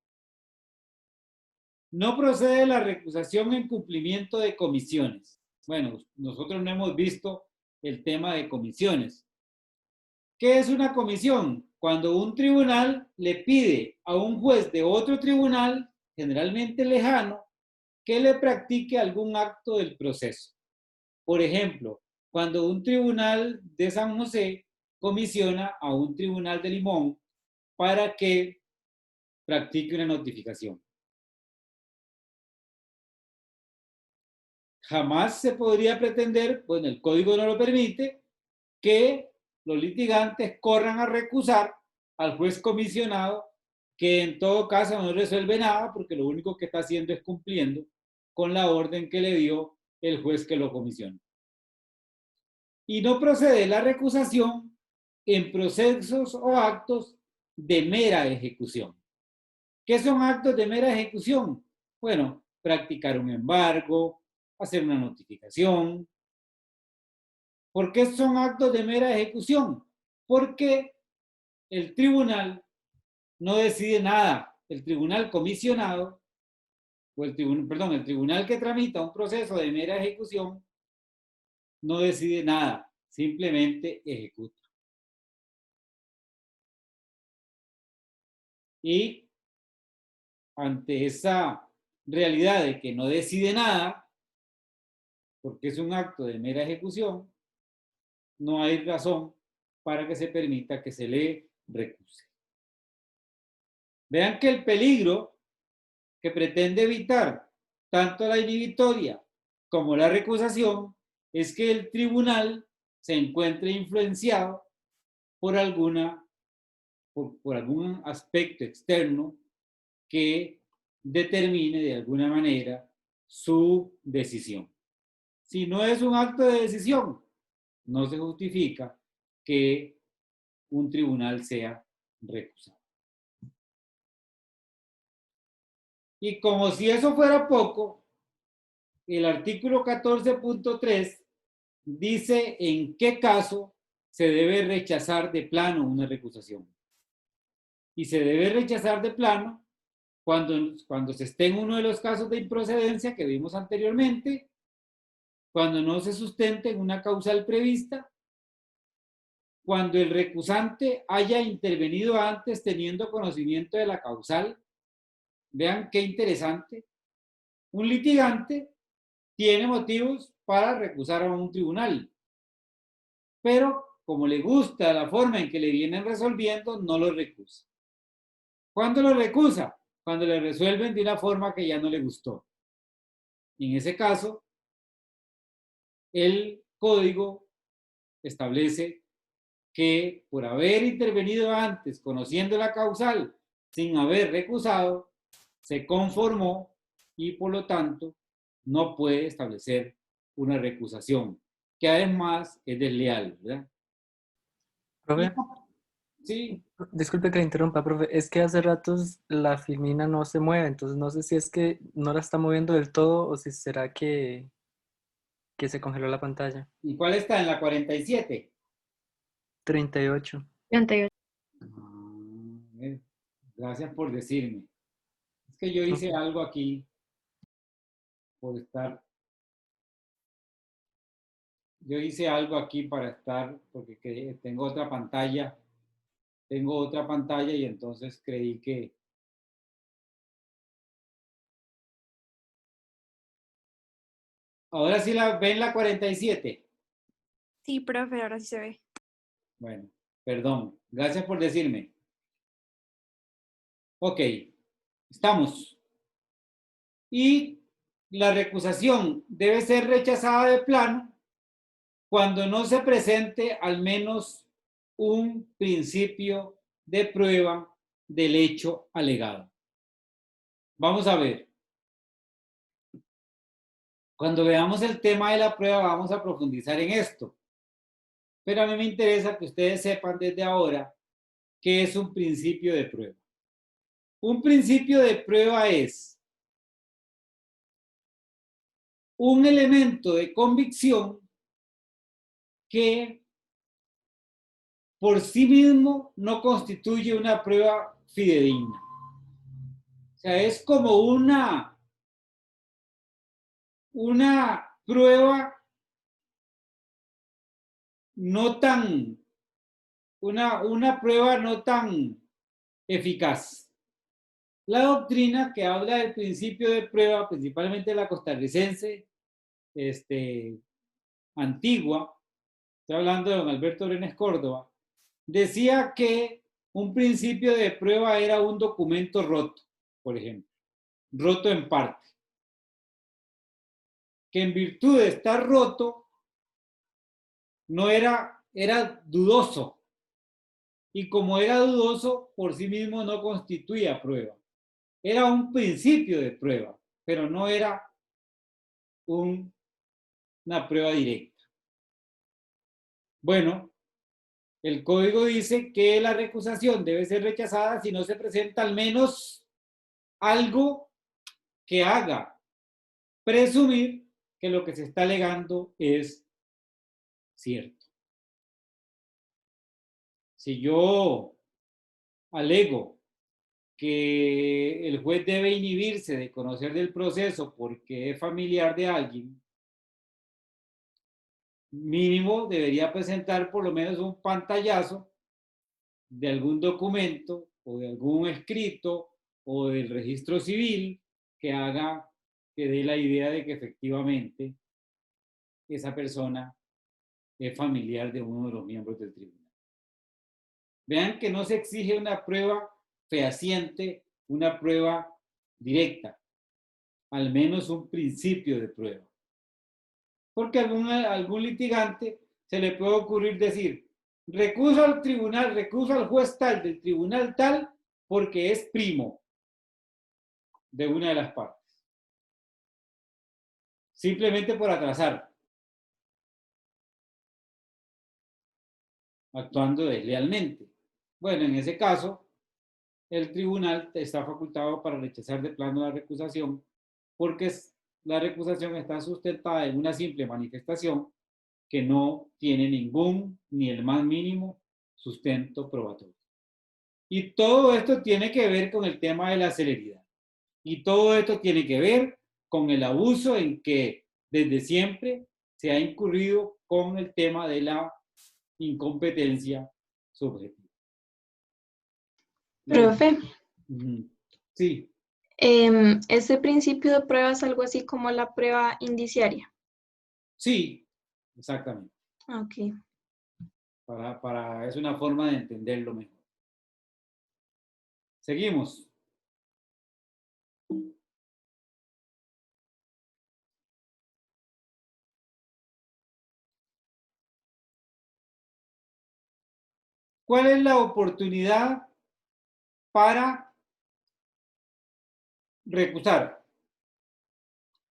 No procede la recusación en cumplimiento de comisiones. Bueno, nosotros no hemos visto el tema de comisiones. ¿Qué es una comisión? Cuando un tribunal le pide a un juez de otro tribunal, generalmente lejano, que le practique algún acto del proceso. Por ejemplo, cuando un tribunal de San José comisiona a un tribunal de Limón para que practique una notificación. Jamás se podría pretender, bueno, el código no lo permite, que los litigantes corran a recusar al juez comisionado, que en todo caso no resuelve nada porque lo único que está haciendo es cumpliendo con la orden que le dio el juez que lo comisionó. Y no procede la recusación en procesos o actos de mera ejecución. ¿Qué son actos de mera ejecución? Bueno, practicar un embargo, hacer una notificación. ¿Por qué son actos de mera ejecución? Porque el tribunal no decide nada. El tribunal comisionado, o el tribunal que tramita un proceso de mera ejecución, no decide nada, simplemente ejecuta. Y ante esa realidad de que no decide nada, porque es un acto de mera ejecución, no hay razón para que se permita que se le recuse. Vean que el peligro que pretende evitar tanto la inhibitoria como la recusación es que el tribunal se encuentre influenciado por algún aspecto externo que determine de alguna manera su decisión. Si no es un acto de decisión, no se justifica que un tribunal sea recusado. Y como si eso fuera poco, el artículo 14.3 dice en qué caso se debe rechazar de plano una recusación. Y se debe rechazar de plano cuando se esté en uno de los casos de improcedencia que vimos anteriormente, cuando no se sustente en una causal prevista, cuando el recusante haya intervenido antes teniendo conocimiento de la causal. Vean qué interesante. Un litigante tiene motivos para recusar a un tribunal, pero como le gusta la forma en que le vienen resolviendo, no lo recusa. ¿Cuándo lo recusa? Cuando le resuelven de una forma que ya no le gustó. En ese caso, el código establece que por haber intervenido antes, conociendo la causal, sin haber recusado, se conformó y por lo tanto no puede establecer una recusación, que además es desleal, ¿verdad?
Profe,
Sí.
disculpe que le interrumpa, profe, es que hace ratos la filmina no se mueve, entonces no sé si es que no la está moviendo del todo o si será que se congeló la pantalla.
¿Y cuál está? ¿En la 47?
38.
38.
Gracias por decirme. Es que yo hice algo aquí por estar. Yo hice algo aquí para estar, porque tengo otra pantalla. Tengo otra pantalla y entonces creí que... Ahora sí la ven la 47.
Sí, profe, ahora sí se ve.
Bueno, perdón. Gracias por decirme. Ok, estamos. Y la recusación debe ser rechazada de plano cuando no se presente al menos un principio de prueba del hecho alegado. Vamos a ver. Cuando veamos el tema de la prueba vamos a profundizar en esto. Pero a mí me interesa que ustedes sepan desde ahora qué es un principio de prueba. Un principio de prueba es un elemento de convicción que por sí mismo no constituye una prueba fidedigna. O sea, es como una prueba no tan, una prueba no tan eficaz. La doctrina que habla del principio de prueba, principalmente la costarricense, antigua, estoy hablando de don Alberto Brenes Córdoba, decía que un principio de prueba era un documento roto, por ejemplo, roto en parte. Que en virtud de estar roto, no era dudoso. Y como era dudoso, por sí mismo no constituía prueba. Era un principio de prueba, pero no era una prueba directa. Bueno, el código dice que la recusación debe ser rechazada si no se presenta al menos algo que haga presumir que lo que se está alegando es cierto. Si yo alego que el juez debe inhibirse de conocer del proceso porque es familiar de alguien, mínimo debería presentar por lo menos un pantallazo de algún documento o de algún escrito o del registro civil que haga, que dé la idea de que efectivamente esa persona es familiar de uno de los miembros del tribunal. Vean que no se exige una prueba fehaciente, una prueba directa, al menos un principio de prueba. Porque algún litigante se le puede ocurrir decir, recuso al tribunal, recuso al juez tal del tribunal tal porque es primo de una de las partes. Simplemente por atrasar, actuando deslealmente. Bueno, en ese caso, el tribunal está facultado para rechazar de plano la recusación porque la recusación está sustentada en una simple manifestación que no tiene ni el más mínimo sustento probatorio. Y todo esto tiene que ver con el tema de la celeridad. Y todo esto tiene que ver con el abuso en que desde siempre se ha incurrido con el tema de la incompetencia subjetiva.
Profe,
Sí.
¿ese principio de prueba es algo así como la prueba indiciaria?
Sí, exactamente.
Ok.
Es una forma de entenderlo mejor. Seguimos. ¿Cuál es la oportunidad para recusar?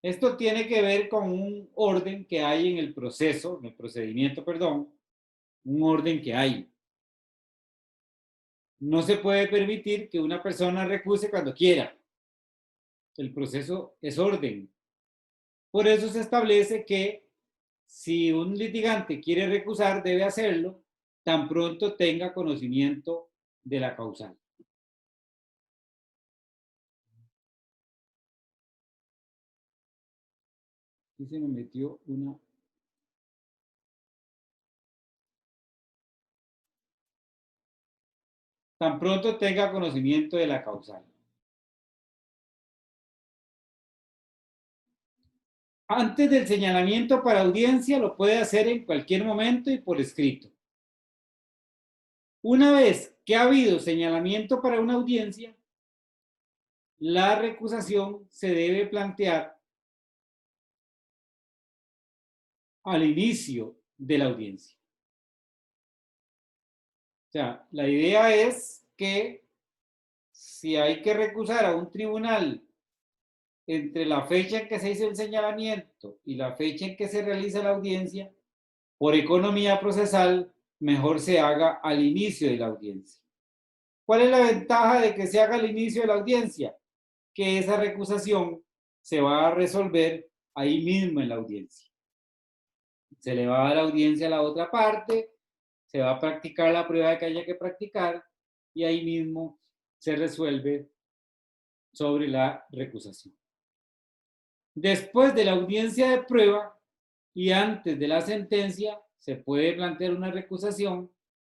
Esto tiene que ver con un orden que hay en el proceso, en el procedimiento, perdón, un orden que hay. No se puede permitir que una persona recuse cuando quiera. El proceso es orden. Por eso se establece que si un litigante quiere recusar, debe hacerlo tan pronto tenga conocimiento de la causal. Y se me metió una... Tan pronto tenga conocimiento de la causal. Antes del señalamiento para audiencia lo puede hacer en cualquier momento y por escrito. Una vez que ha habido señalamiento para una audiencia, la recusación se debe plantear al inicio de la audiencia. O sea, la idea es que si hay que recusar a un tribunal entre la fecha en que se hizo el señalamiento y la fecha en que se realiza la audiencia, por economía procesal, mejor se haga al inicio de la audiencia. ¿Cuál es la ventaja de que se haga al inicio de la audiencia? Que esa recusación se va a resolver ahí mismo en la audiencia. Se le va a dar audiencia a la otra parte, se va a practicar la prueba que haya que practicar y ahí mismo se resuelve sobre la recusación. Después de la audiencia de prueba y antes de la sentencia, se puede plantear una recusación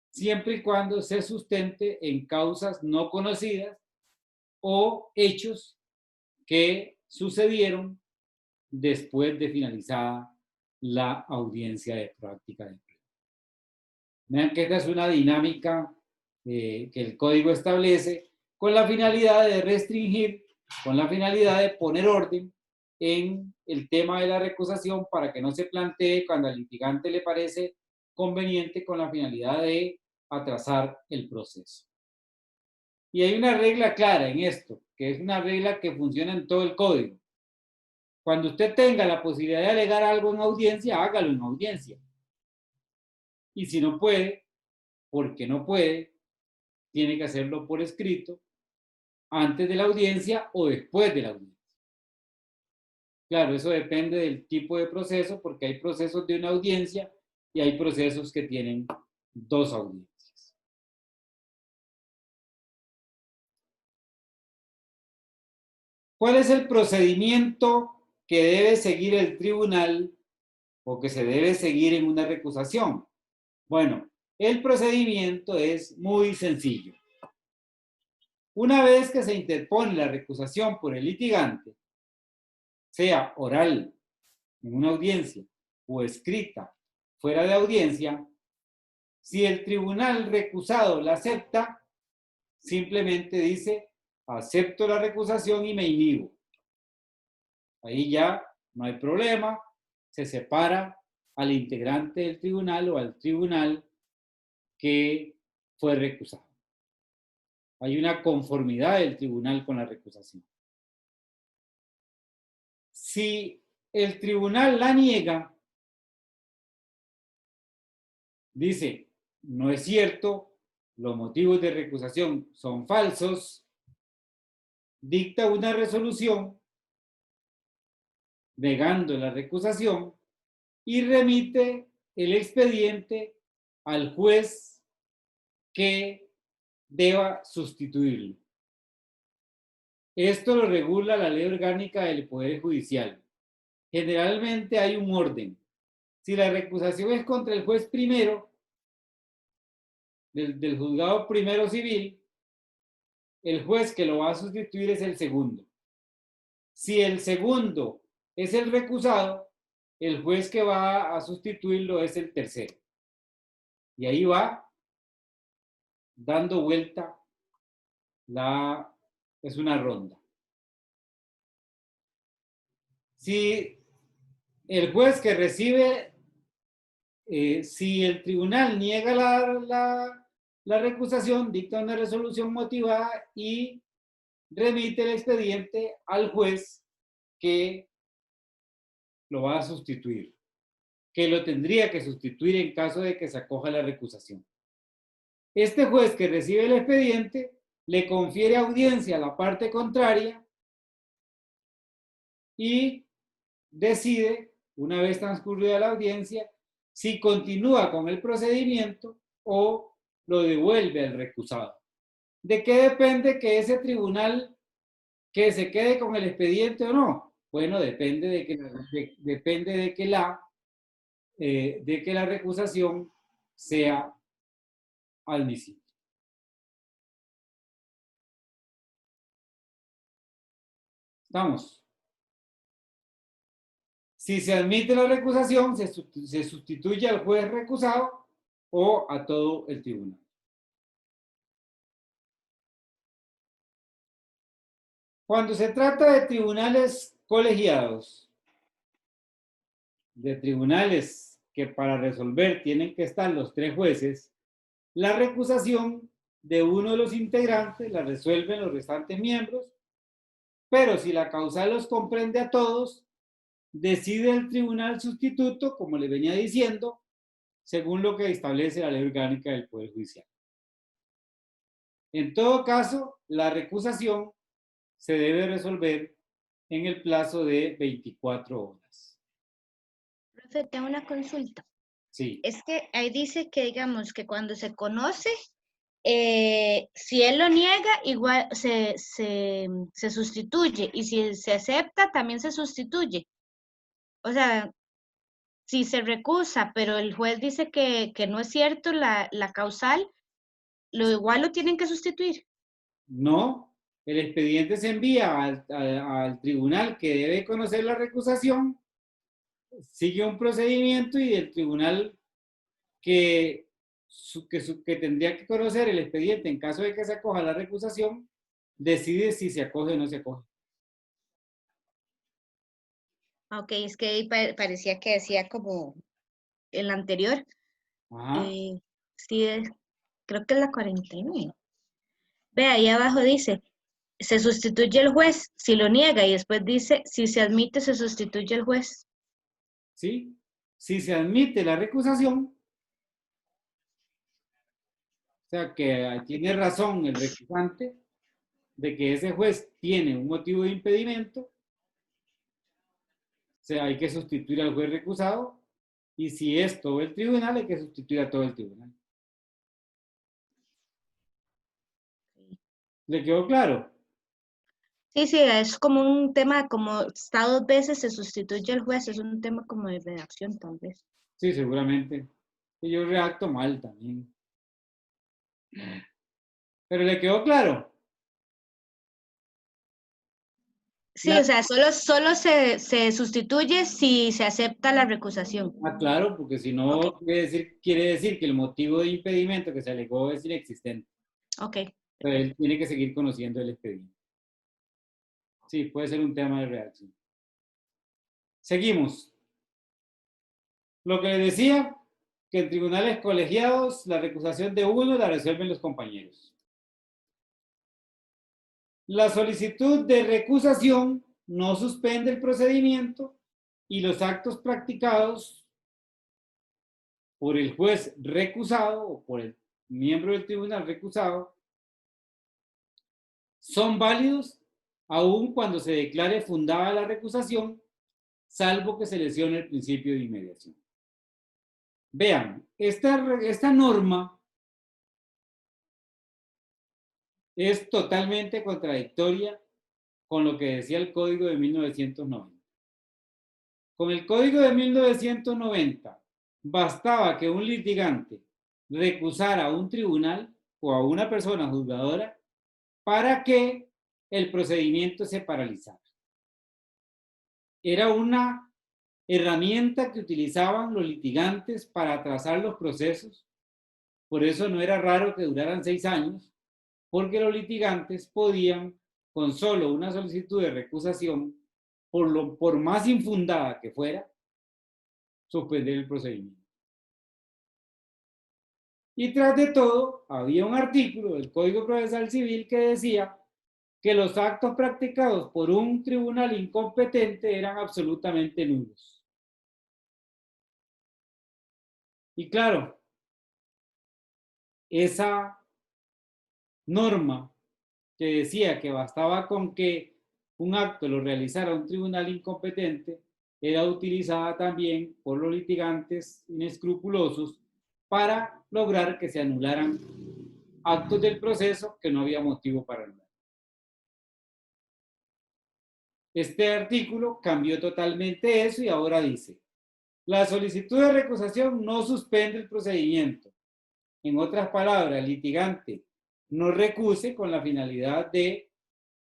siempre y cuando se sustente en causas no conocidas o hechos que sucedieron después de finalizada la audiencia de práctica de prueba. Vean que esta es una dinámica que el código establece con la finalidad de restringir, con la finalidad de poner orden en el tema de la recusación para que no se plantee cuando al litigante le parece conveniente con la finalidad de atrasar el proceso. Y hay una regla clara en esto, que es una regla que funciona en todo el código. Cuando usted tenga la posibilidad de alegar algo en audiencia, hágalo en audiencia. Y si no puede, porque no puede, tiene que hacerlo por escrito, antes de la audiencia o después de la audiencia. Claro, eso depende del tipo de proceso, porque hay procesos de una audiencia y hay procesos que tienen 2 audiencias. ¿Cuál es el procedimiento que debe seguir el tribunal o que se debe seguir en una recusación? Bueno, el procedimiento es muy sencillo. Una vez que se interpone la recusación por el litigante, sea oral en una audiencia o escrita fuera de audiencia, si el tribunal recusado la acepta, simplemente dice, acepto la recusación y me inhibo. Ahí ya no hay problema, se separa al integrante del tribunal o al tribunal que fue recusado. Hay una conformidad del tribunal con la recusación. Si el tribunal la niega, dice, no es cierto, los motivos de recusación son falsos, dicta una resolución negando la recusación y remite el expediente al juez que deba sustituirlo. Esto lo regula la Ley Orgánica del Poder Judicial. Generalmente hay un orden. Si la recusación es contra el juez primero, del juzgado primero civil, el juez que lo va a sustituir es el segundo. Si el segundo es el recusado, el juez que va a sustituirlo es el tercero. Y ahí va dando vuelta es una ronda. Si el juez que recibe, si el tribunal niega la recusación, dicta una resolución motivada y remite el expediente al juez que lo va a sustituir, que lo tendría que sustituir en caso de que se acoja la recusación. Este juez que recibe el expediente le confiere audiencia a la parte contraria y decide, una vez transcurrida la audiencia, si continúa con el procedimiento o lo devuelve al recusado. ¿De qué depende que ese tribunal que se quede con el expediente o no? Bueno, depende de que la recusación sea admisible. ¿Estamos? Si se admite la recusación, se sustituye al juez recusado o a todo el tribunal. Cuando se trata de tribunales colegiados, de tribunales que para resolver tienen que estar los 3 jueces, la recusación de uno de los integrantes la resuelven los restantes miembros, pero si la causal los comprende a todos, decide el tribunal sustituto, como le venía diciendo, según lo que establece la ley orgánica del Poder Judicial. En todo caso, la recusación se debe resolver en el plazo de 24 horas.
Profe, tengo una consulta.
Sí.
Es que ahí dice que, digamos, que cuando se conoce, si él lo niega, igual se sustituye. Y si se acepta, también se sustituye. O sea, si se recusa, pero el juez dice que no es cierto la causal, igual lo tienen que sustituir.
No, el expediente se envía al tribunal que debe conocer la recusación, sigue un procedimiento y el tribunal que tendría que conocer el expediente en caso de que se acoja la recusación, decide si se acoge o no se acoge.
Ok, es que ahí parecía que decía como el anterior.
Ajá.
Sí, creo que es la 49. Ve, ahí abajo dice, se sustituye el juez si lo niega y después dice, si se admite, se sustituye el juez.
¿Sí? Si se admite la recusación, o sea que tiene razón el recusante de que ese juez tiene un motivo de impedimento, o sea, hay que sustituir al juez recusado, y si es todo el tribunal, hay que sustituir a todo el tribunal. ¿Le quedó claro?
Sí, sí, es como un tema, como está 2 veces, se sustituye el juez, es un tema como de redacción tal vez.
Sí, seguramente. Y yo redacto mal también. Pero ¿le quedó claro?
Sí, o sea, solo se sustituye si se acepta la recusación.
Ah, claro, porque si no,
Ok.
quiere decir que el motivo de impedimento que se alegó es inexistente.
Ok.
Pero él tiene que seguir conociendo el expediente. Sí, puede ser un tema de redacción. Seguimos. Lo que le decía, que en tribunales colegiados la recusación de uno la resuelven los compañeros. La solicitud de recusación no suspende el procedimiento y los actos practicados por el juez recusado o por el miembro del tribunal recusado son válidos aun cuando se declare fundada la recusación, salvo que se lesione el principio de inmediación. Vean, esta norma es totalmente contradictoria con lo que decía el Código de 1990. Con el Código de 1990, bastaba que un litigante recusara a un tribunal o a una persona juzgadora para que el procedimiento se paralizara. Era una herramienta que utilizaban los litigantes para atrasar los procesos. Por eso no era raro que duraran 6 años, porque los litigantes podían, con solo una solicitud de recusación, por más infundada que fuera, suspender el procedimiento. Y tras de todo, había un artículo del Código Procesal Civil que decía que los actos practicados por un tribunal incompetente eran absolutamente nulos. Y claro, esa norma que decía que bastaba con que un acto lo realizara un tribunal incompetente era utilizada también por los litigantes inescrupulosos para lograr que se anularan actos del proceso que no había motivo para anular. Este artículo cambió totalmente eso y ahora dice: la solicitud de recusación no suspende el procedimiento. En otras palabras, el litigante no recuse con la finalidad de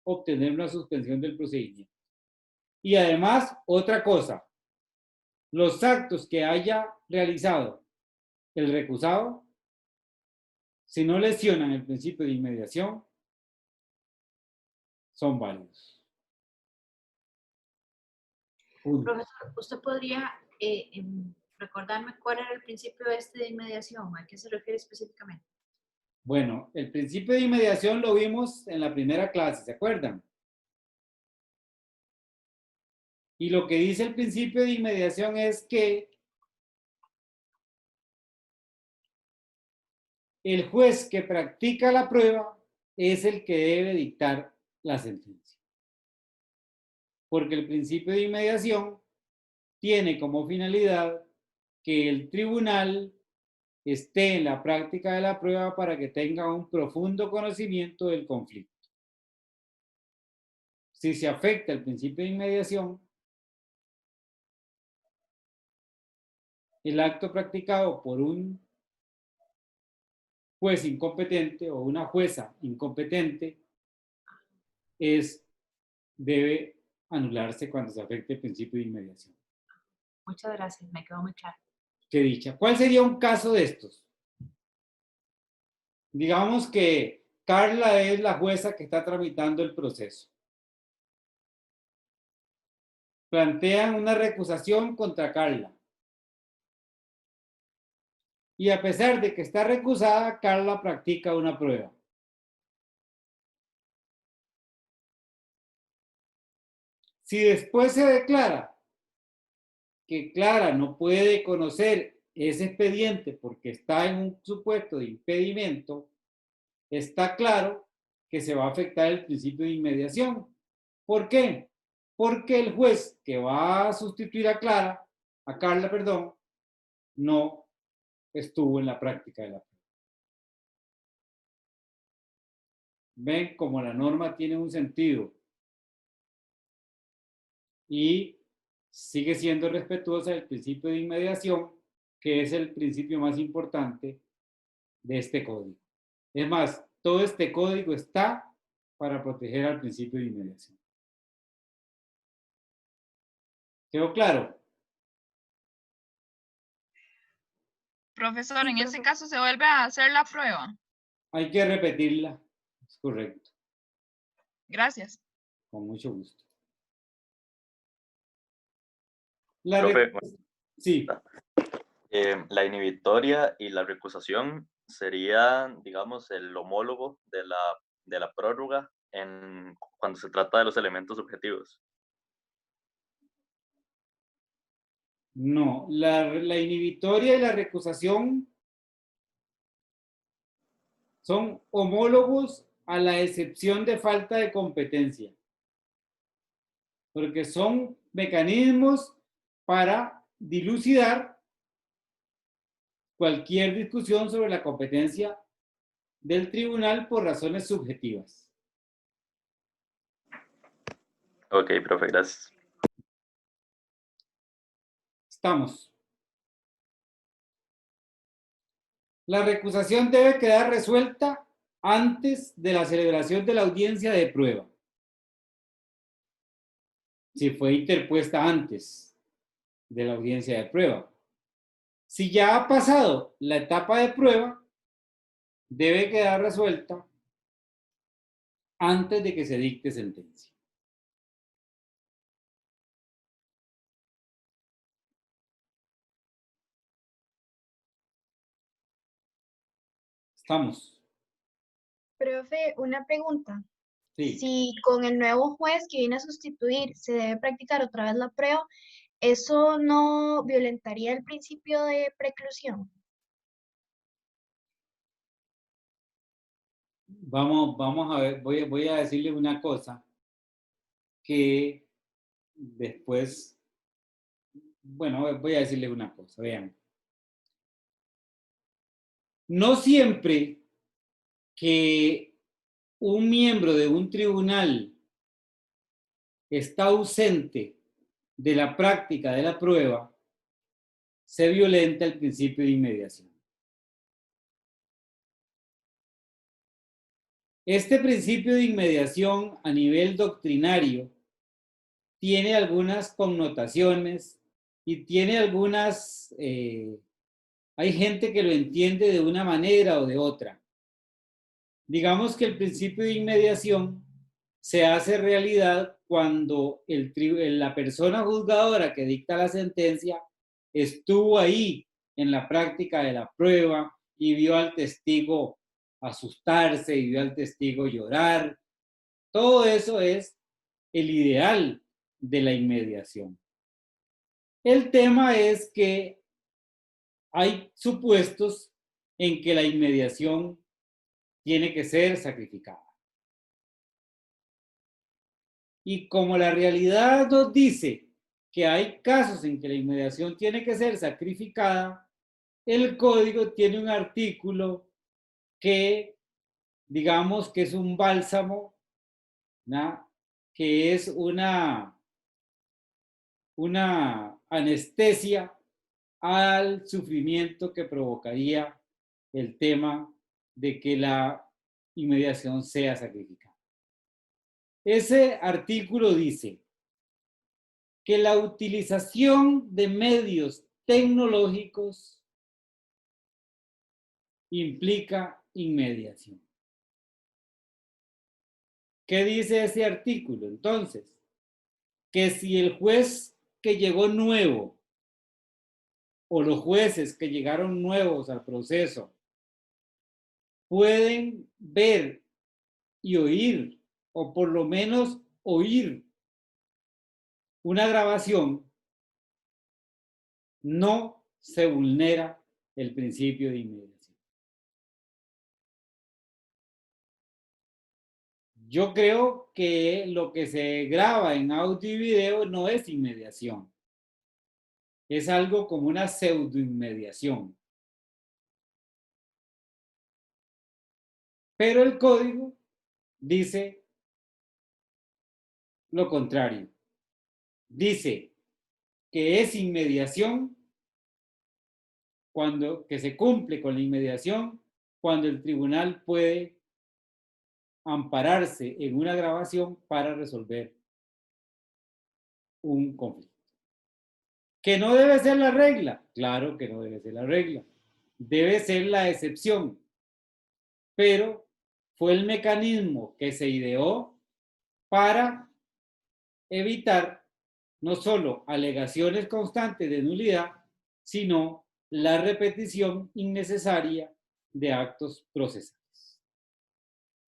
obtener una suspensión del procedimiento. Y además, otra cosa, los actos que haya realizado el recusado, si no lesionan el principio de inmediación, son válidos. Punto.
Profesor, ¿usted podría recordarme cuál era el principio de inmediación? ¿A qué se refiere específicamente?
Bueno, el principio de inmediación lo vimos en la primera clase, ¿se acuerdan? Y lo que dice el principio de inmediación es que el juez que practica la prueba es el que debe dictar la sentencia. Porque el principio de inmediación tiene como finalidad que el tribunal esté en la práctica de la prueba para que tenga un profundo conocimiento del conflicto. Si se afecta el principio de inmediación, el acto practicado por un juez incompetente o una jueza incompetente debe anularse cuando se afecte el principio de inmediación.
Muchas gracias, me quedó muy claro.
Qué dicha. ¿Cuál sería un caso de estos? Digamos que Carla es la jueza que está tramitando el proceso. Plantean una recusación contra Carla. Y a pesar de que está recusada, Carla practica una prueba. Si después se declara que Clara no puede conocer ese expediente porque está en un supuesto de impedimento, está claro que se va a afectar el principio de inmediación. ¿Por qué? Porque el juez que va a sustituir a Carla, perdón, no estuvo en la práctica de la prueba. ¿Ven cómo la norma tiene un sentido? Y sigue siendo respetuosa del principio de inmediación, que es el principio más importante de este código. Es más, todo este código está para proteger al principio de inmediación. ¿Quedó claro?
Profesor, en ese caso se vuelve a hacer la prueba.
Hay que repetirla. Es correcto.
Gracias.
Con mucho gusto.
Profe,
Sí.
la inhibitoria y la recusación serían, digamos, el homólogo de la prórroga cuando se trata de los elementos objetivos.
No, la inhibitoria y la recusación son homólogos a la excepción de falta de competencia, porque son mecanismos para dilucidar cualquier discusión sobre la competencia del tribunal por razones subjetivas.
Ok, profe, gracias.
Estamos. La recusación debe quedar resuelta antes de la celebración de la audiencia de prueba. Si fue interpuesta antes de la audiencia de prueba. Si ya ha pasado la etapa de prueba, debe quedar resuelta antes de que se dicte sentencia. Estamos.
Profe, una pregunta.
Sí.
Si con el nuevo juez que viene a sustituir se debe practicar otra vez la prueba, ¿eso no violentaría el principio de preclusión?
Vamos a ver, voy a decirles una cosa que después, bueno, voy a decirles una cosa, vean. No siempre que un miembro de un tribunal está ausente de la práctica de la prueba, se violenta el principio de inmediación. Este principio de inmediación a nivel doctrinario tiene algunas connotaciones y tiene algunas... hay gente que lo entiende de una manera o de otra. Digamos que el principio de inmediación se hace realidad cuando la persona juzgadora que dicta la sentencia estuvo ahí en la práctica de la prueba y vio al testigo asustarse y vio al testigo llorar. Todo eso es el ideal de la inmediación. El tema es que hay supuestos en que la inmediación tiene que ser sacrificada. Y como la realidad nos dice que hay casos en que la inmediación tiene que ser sacrificada, el código tiene un artículo que, digamos que es un bálsamo, ¿no? Que es una anestesia al sufrimiento que provocaría el tema de que la inmediación sea sacrificada. Ese artículo dice que la utilización de medios tecnológicos implica inmediación. ¿Qué dice ese artículo? Entonces, que si el juez que llegó nuevo o los jueces que llegaron nuevos al proceso pueden ver y oír, o por lo menos oír una grabación, no se vulnera el principio de inmediación. Yo creo que lo que se graba en audio y video no es inmediación. Es algo como una pseudoinmediación. Pero el código dice lo contrario. Dice que es inmediación que se cumple con la inmediación cuando el tribunal puede ampararse en una grabación para resolver un conflicto. ¿Que no debe ser la regla? Claro que no debe ser la regla. Debe ser la excepción. Pero fue el mecanismo que se ideó para evitar no solo alegaciones constantes de nulidad, sino la repetición innecesaria de actos procesales.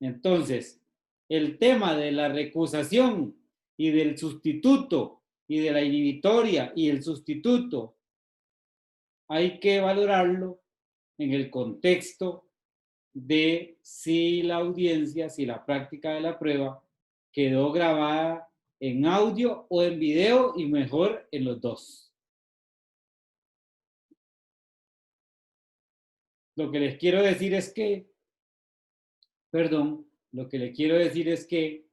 Entonces, el tema de la recusación y del sustituto y de la inhibitoria y el sustituto hay que valorarlo en el contexto de si la audiencia, si la práctica de la prueba quedó grabada en audio o en video y mejor en los dos. Lo que les quiero decir es que, lo que les quiero decir es que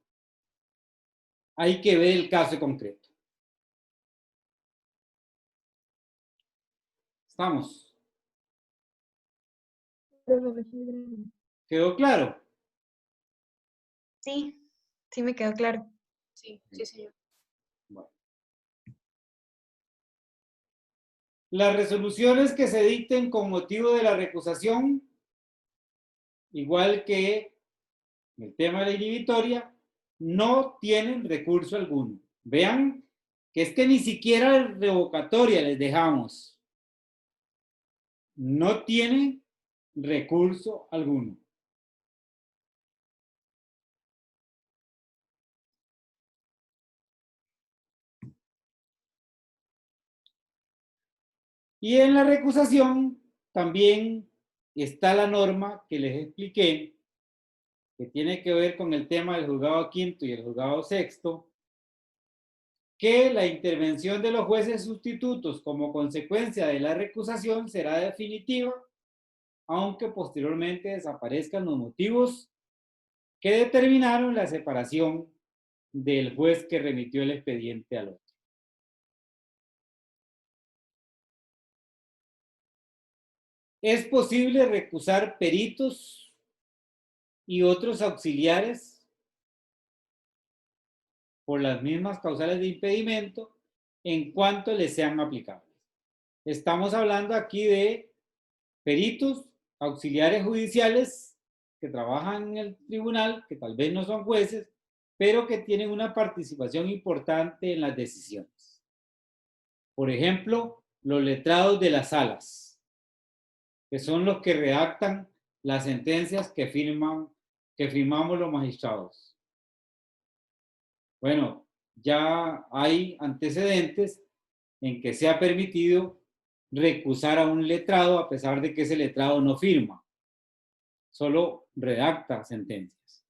hay que ver el caso concreto. ¿Estamos? ¿Quedó claro?
Sí, sí me quedó claro.
Sí, sí, señor.
Bueno. Las resoluciones que se dicten con motivo de la recusación, igual que el tema de la inhibitoria, no tienen recurso alguno. Vean que es que ni siquiera revocatoria les dejamos. No tiene recurso alguno. Y en la recusación también está la norma que les expliqué, que tiene que ver con el tema del juzgado quinto y el juzgado sexto, que la intervención de los jueces sustitutos como consecuencia de la recusación será definitiva, aunque posteriormente desaparezcan los motivos que determinaron la separación del juez que remitió el expediente al otro. Es posible recusar peritos y otros auxiliares por las mismas causales de impedimento en cuanto les sean aplicables. Estamos hablando aquí de peritos, auxiliares judiciales que trabajan en el tribunal, que tal vez no son jueces, pero que tienen una participación importante en las decisiones. Por ejemplo, los letrados de las salas, que son los que redactan las sentencias que firmamos los magistrados. Bueno, ya hay antecedentes en que se ha permitido recusar a un letrado a pesar de que ese letrado no firma, solo redacta sentencias.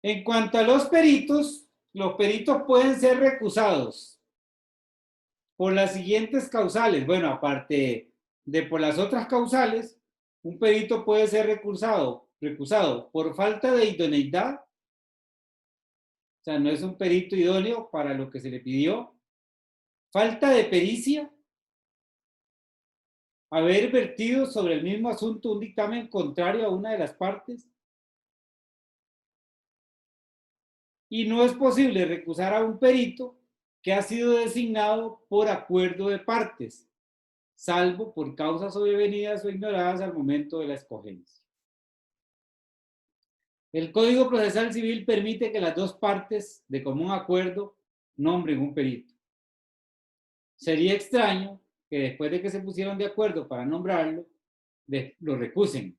En cuanto a los peritos pueden ser recusados por las siguientes causales. Bueno, aparte de por las otras causales, un perito puede ser recusado por falta de idoneidad, o sea, no es un perito idóneo para lo que se le pidió, falta de pericia, haber vertido sobre el mismo asunto un dictamen contrario a una de las partes, y no es posible recusar a un perito que ha sido designado por acuerdo de partes, salvo por causas sobrevenidas o ignoradas al momento de la escogencia. El Código Procesal Civil permite que las dos partes de común acuerdo nombren un perito. Sería extraño que después de que se pusieron de acuerdo para nombrarlo, lo recusen.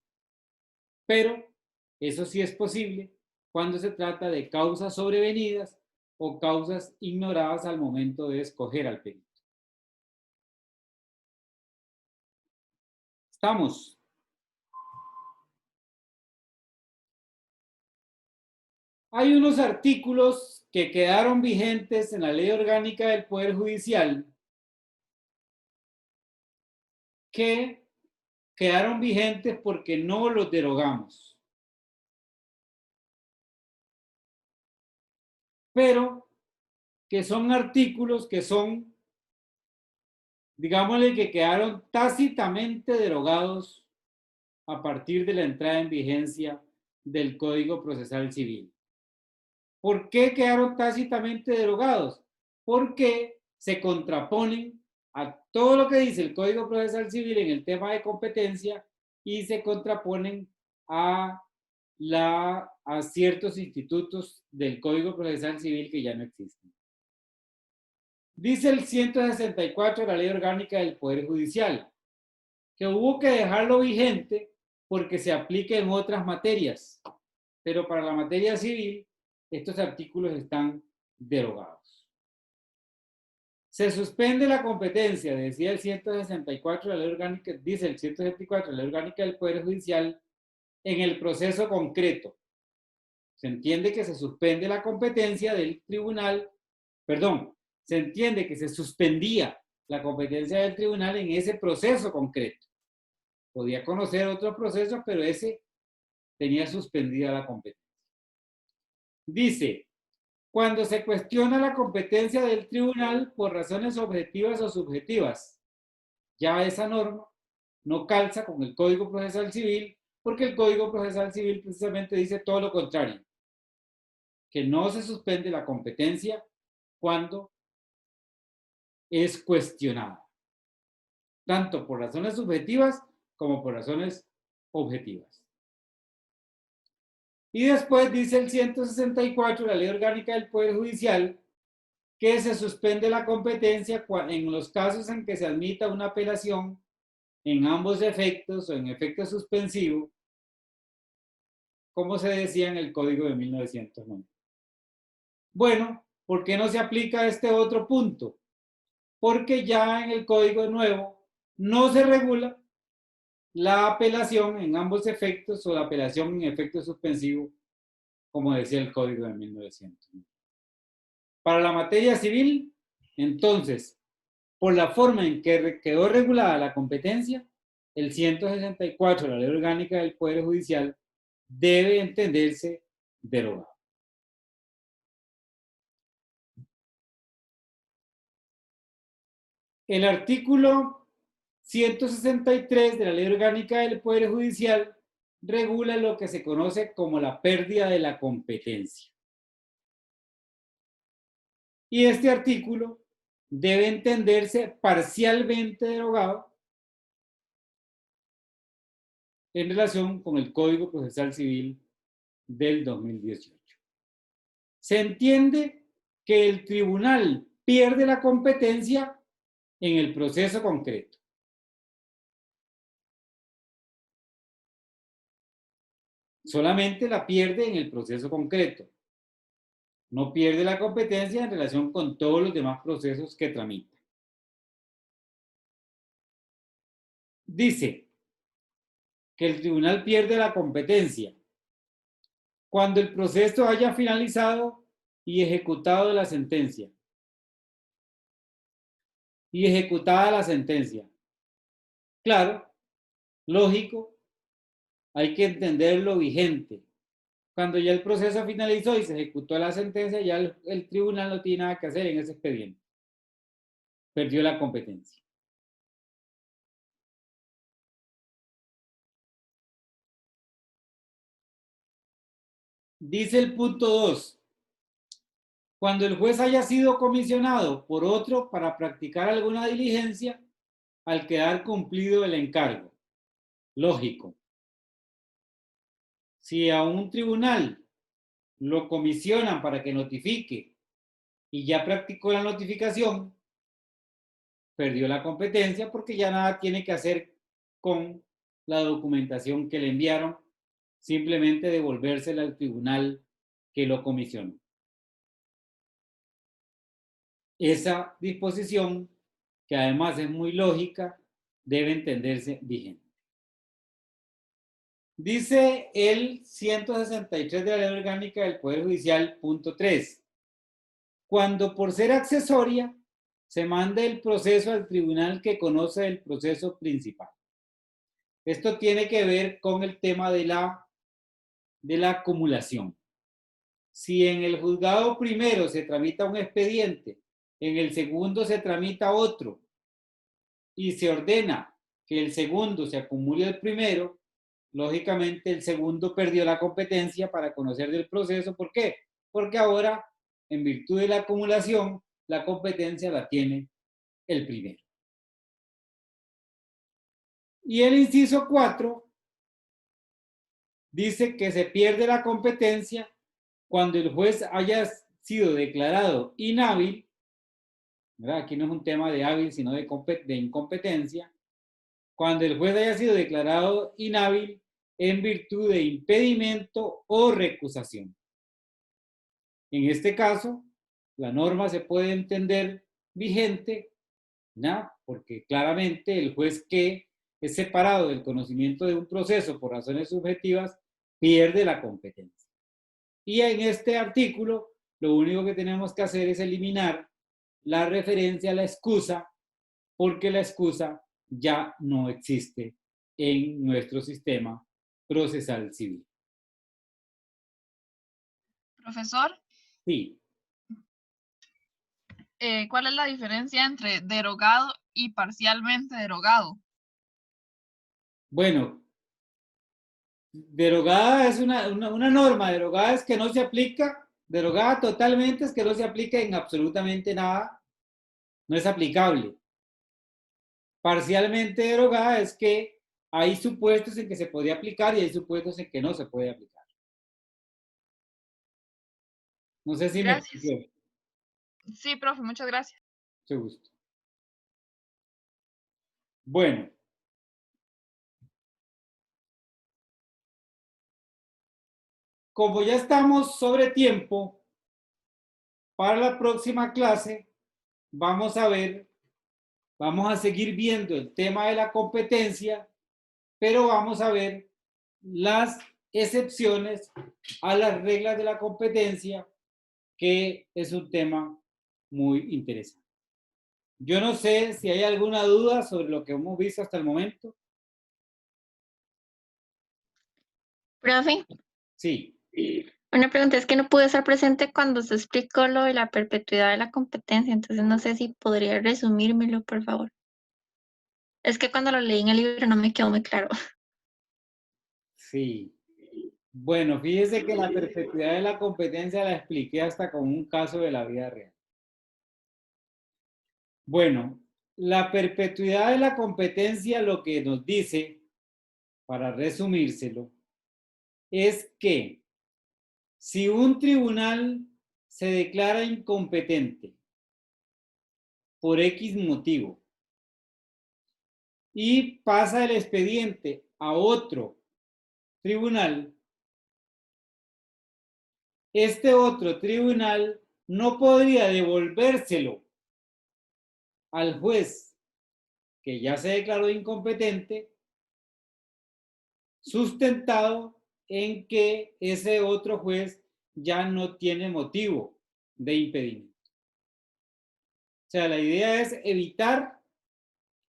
Pero eso sí es posible cuando se trata de causas sobrevenidas o causas ignoradas al momento de escoger al perito. ¿Estamos? Hay unos artículos que quedaron vigentes en la Ley Orgánica del Poder Judicial que quedaron vigentes porque no los derogamos. Pero que son artículos que son, digámosle, que quedaron tácitamente derogados a partir de la entrada en vigencia del Código Procesal Civil. ¿Por qué quedaron tácitamente derogados? Porque se contraponen a todo lo que dice el Código Procesal Civil en el tema de competencia y se contraponen a ciertos institutos del Código Procesal Civil que ya no existen. Dice el 164 de la Ley Orgánica del Poder Judicial que hubo que dejarlo vigente porque se aplica en otras materias, pero para la materia civil estos artículos están derogados. Se suspende la competencia, decía el 164 de la Ley Orgánica, dice el 164 de la Ley Orgánica del Poder Judicial, en el proceso concreto. Se entiende que se suspende la competencia del tribunal, se entiende que se suspendía la competencia del tribunal en ese proceso concreto. Podía conocer otros procesos, pero ese tenía suspendida la competencia. Dice, cuando se cuestiona la competencia del tribunal por razones objetivas o subjetivas, ya esa norma no calza con el Código Procesal Civil, porque el Código Procesal Civil precisamente dice todo lo contrario, que no se suspende la competencia cuando es cuestionada, tanto por razones subjetivas como por razones objetivas. Y después dice el 164 de la Ley Orgánica del Poder Judicial que se suspende la competencia en los casos en que se admita una apelación en ambos efectos o en efecto suspensivo, como se decía en el Código de 1990. Bueno, ¿por qué no se aplica este otro punto? Porque ya en el Código nuevo no se regula la apelación en ambos efectos o la apelación en efecto suspensivo, como decía el Código de 1990. Para la materia civil, entonces, por la forma en que quedó regulada la competencia, el 164 de la Ley Orgánica del Poder Judicial debe entenderse derogado. El artículo 163 de la Ley Orgánica del Poder Judicial regula lo que se conoce como la pérdida de la competencia. Y este artículo debe entenderse parcialmente derogado en relación con el Código Procesal Civil del 2018. Se entiende que el tribunal pierde la competencia en el proceso concreto. Solamente la pierde en el proceso concreto. No pierde la competencia en relación con todos los demás procesos que tramita. Dice que el tribunal pierde la competencia cuando el proceso haya finalizado y ejecutado la sentencia. Y ejecutada la sentencia. Claro, lógico, hay que entender lo vigente. Cuando ya el proceso finalizó y se ejecutó la sentencia, ya el tribunal no tiene nada que hacer en ese expediente. Perdió la competencia. Dice el punto 2. Cuando el juez haya sido comisionado por otro para practicar alguna diligencia, al quedar cumplido el encargo. Lógico. Si a un tribunal lo comisionan para que notifique y ya practicó la notificación, perdió la competencia porque ya nada tiene que hacer con la documentación que le enviaron, simplemente devolvérsela al tribunal que lo comisionó. Esa disposición, que además es muy lógica, debe entenderse vigente. Dice el 163 de la Ley Orgánica del Poder Judicial, punto 3. Cuando por ser accesoria se manda el proceso al tribunal que conoce el proceso principal. Esto tiene que ver con el tema de la acumulación. Si en el juzgado primero se tramita un expediente, en el segundo se tramita otro, y se ordena que el segundo se acumule al primero, lógicamente el segundo perdió la competencia para conocer del proceso. ¿Por qué? Porque ahora, en virtud de la acumulación, la competencia la tiene el primero. Y el inciso 4 dice que se pierde la competencia cuando el juez haya sido declarado inhábil, ¿verdad? Aquí no es un tema de hábil, sino de incompetencia. Cuando el juez haya sido declarado inhábil en virtud de impedimento o recusación. En este caso, la norma se puede entender vigente, ¿no? Porque claramente el juez que es separado del conocimiento de un proceso por razones subjetivas pierde la competencia. Y en este artículo, lo único que tenemos que hacer es eliminar la referencia a la excusa, porque la excusa ya no existe en nuestro sistema procesal civil.
Profesor,
Sí.
¿Cuál es la diferencia entre derogado y parcialmente derogado?
Bueno, derogada es una norma, derogada es que no se aplica, derogada totalmente es que no se aplica en absolutamente nada, no es aplicable. Parcialmente derogada es que hay supuestos en que se podría aplicar y hay supuestos en que no se puede aplicar. No sé si
Gracias.
me expliqué.
Sí, profe, muchas gracias.
Mucho gusto. Bueno. Como ya estamos sobre tiempo, para la próxima clase vamos a seguir viendo el tema de la competencia, pero vamos a ver las excepciones a las reglas de la competencia, que es un tema muy interesante. Yo no sé si hay alguna duda sobre lo que hemos visto hasta el momento.
Profe,
Sí.
una pregunta, es que no pude estar presente cuando se explicó lo de la perpetuidad de la competencia, entonces no sé si podría resumírmelo, por favor. Es que cuando lo leí en el libro no me quedó muy claro.
Sí. Bueno, fíjese que la perpetuidad de la competencia la expliqué hasta con un caso de la vida real. Bueno, la perpetuidad de la competencia lo que nos dice, para resumírselo, es que si un tribunal se declara incompetente por X motivo y pasa el expediente a otro tribunal, este otro tribunal no podría devolvérselo al juez que ya se declaró incompetente, sustentado en que ese otro juez ya no tiene motivo de impedimento. O sea, la idea es evitar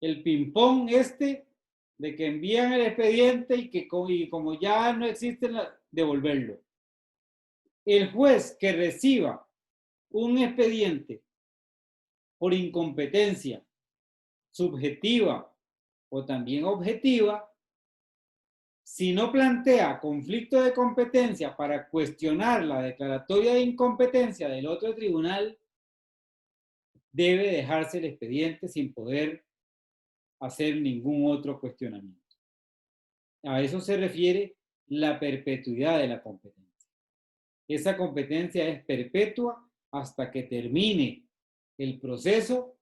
el ping-pong de que envían el expediente y como ya no existe, devolverlo. El juez que reciba un expediente por incompetencia subjetiva o también objetiva, si no plantea conflicto de competencia para cuestionar la declaratoria de incompetencia del otro tribunal, debe dejarse el expediente sin poder hacer ningún otro cuestionamiento. A eso se refiere la perpetuidad de la competencia. Esa competencia es perpetua hasta que termine el proceso,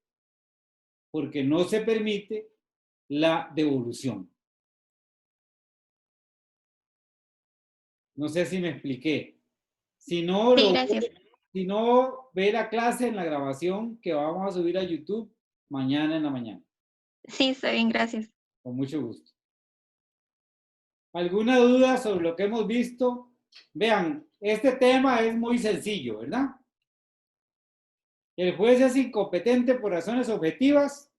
porque no se permite la devolución. No sé si me expliqué. Si no,
Sí, gracias.
si no, ve la clase en la grabación que vamos a subir a YouTube mañana en la mañana.
Sí, está bien, gracias.
Con mucho gusto. ¿Alguna duda sobre lo que hemos visto? Vean, este tema es muy sencillo, ¿verdad? El juez es incompetente por razones objetivas,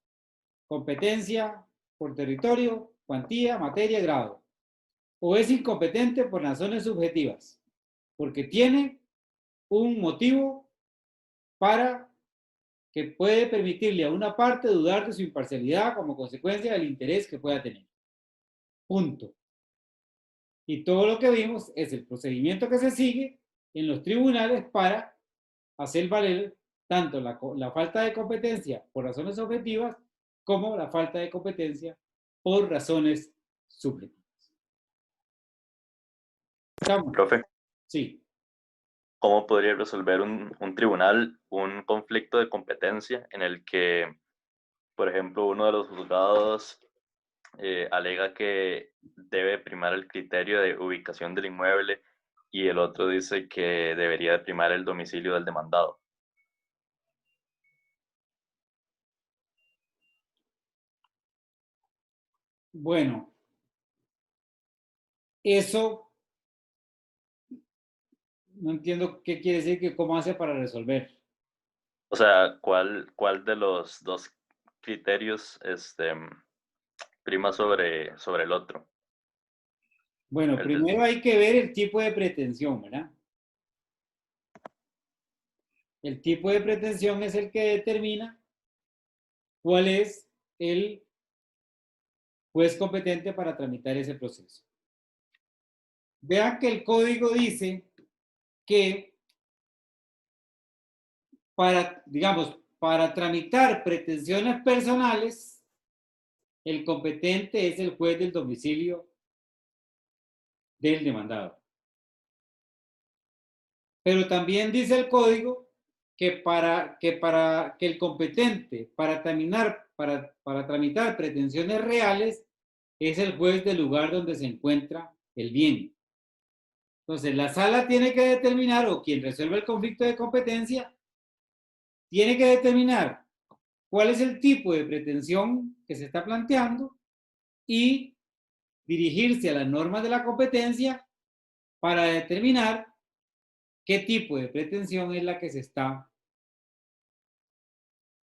competencia por territorio, cuantía, materia, grado. O es incompetente por razones subjetivas, porque tiene un motivo para que puede permitirle a una parte dudar de su imparcialidad como consecuencia del interés que pueda tener. Punto. Y todo lo que vimos es el procedimiento que se sigue en los tribunales para hacer valer tanto la falta de competencia por razones objetivas como la falta de competencia por razones subjetivas. ¿Estamos?
Profe,
Sí.
¿cómo podría resolver un tribunal un conflicto de competencia en el que, por ejemplo, uno de los juzgados alega que debe primar el criterio de ubicación del inmueble y el otro dice que debería de primar el domicilio del demandado?
Bueno, eso no entiendo qué quiere decir, que cómo hace para resolver.
O sea, ¿cuál de los dos criterios prima sobre el otro?
Bueno,
El del-
primero hay que ver el tipo de pretensión, ¿verdad? El tipo de pretensión es el que determina cuál es el juez competente para tramitar ese proceso. Vean que el código dice que para tramitar pretensiones personales, el competente es el juez del domicilio del demandado. Pero también dice el código que para que el competente para tramitar pretensiones reales es el juez del lugar donde se encuentra el bien. Entonces, la sala tiene que determinar, o quien resuelve el conflicto de competencia, tiene que determinar cuál es el tipo de pretensión que se está planteando y dirigirse a las normas de la competencia para determinar qué tipo de pretensión es la que se está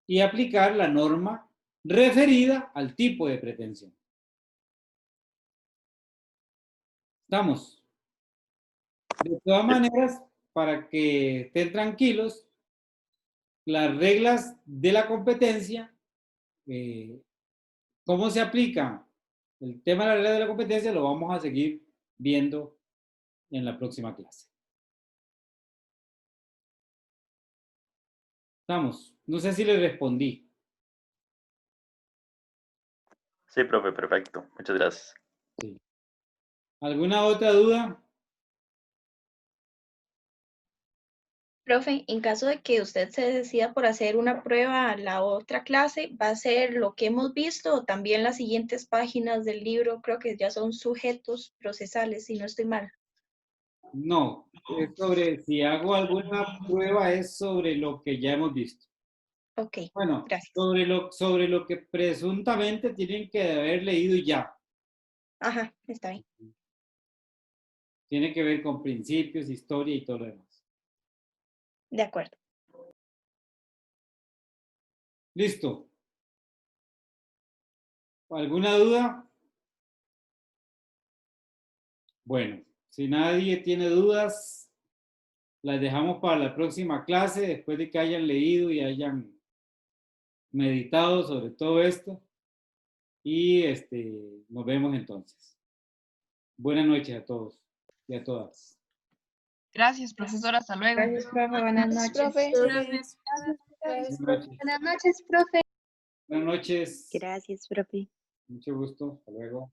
y aplicar la norma referida al tipo de pretensión. ¿Estamos? De todas maneras, para que estén tranquilos, las reglas de la competencia, ¿cómo se aplica? El tema de la regla de la competencia lo vamos a seguir viendo en la próxima clase. ¿Estamos? No sé si le respondí.
Sí, profe, perfecto. Muchas gracias.
Sí. ¿Alguna otra duda?
Profe, en caso de que usted se decida por hacer una prueba a la otra clase, ¿va a ser lo que hemos visto o también las siguientes páginas del libro? Creo que ya son sujetos procesales, si no estoy mal.
No, es sobre, si hago alguna prueba es sobre lo que ya hemos visto.
Ok,
Bueno,
gracias.
sobre lo que presuntamente tienen que haber leído ya.
Ajá, está bien.
Tiene que ver con principios, historia y todo lo demás.
De acuerdo.
Listo. ¿Alguna duda? Bueno, si nadie tiene dudas, las dejamos para la próxima clase, después de que hayan leído y hayan meditado sobre todo esto. Y nos vemos entonces. Buenas noches a todos y a todas.
Gracias, profesor. Hasta luego.
Gracias, profe. Buenas
Gracias,
noches.
profe.
Buenas noches.
Buenas noches, profe.
Buenas noches.
Gracias, profe.
Mucho gusto. Hasta luego.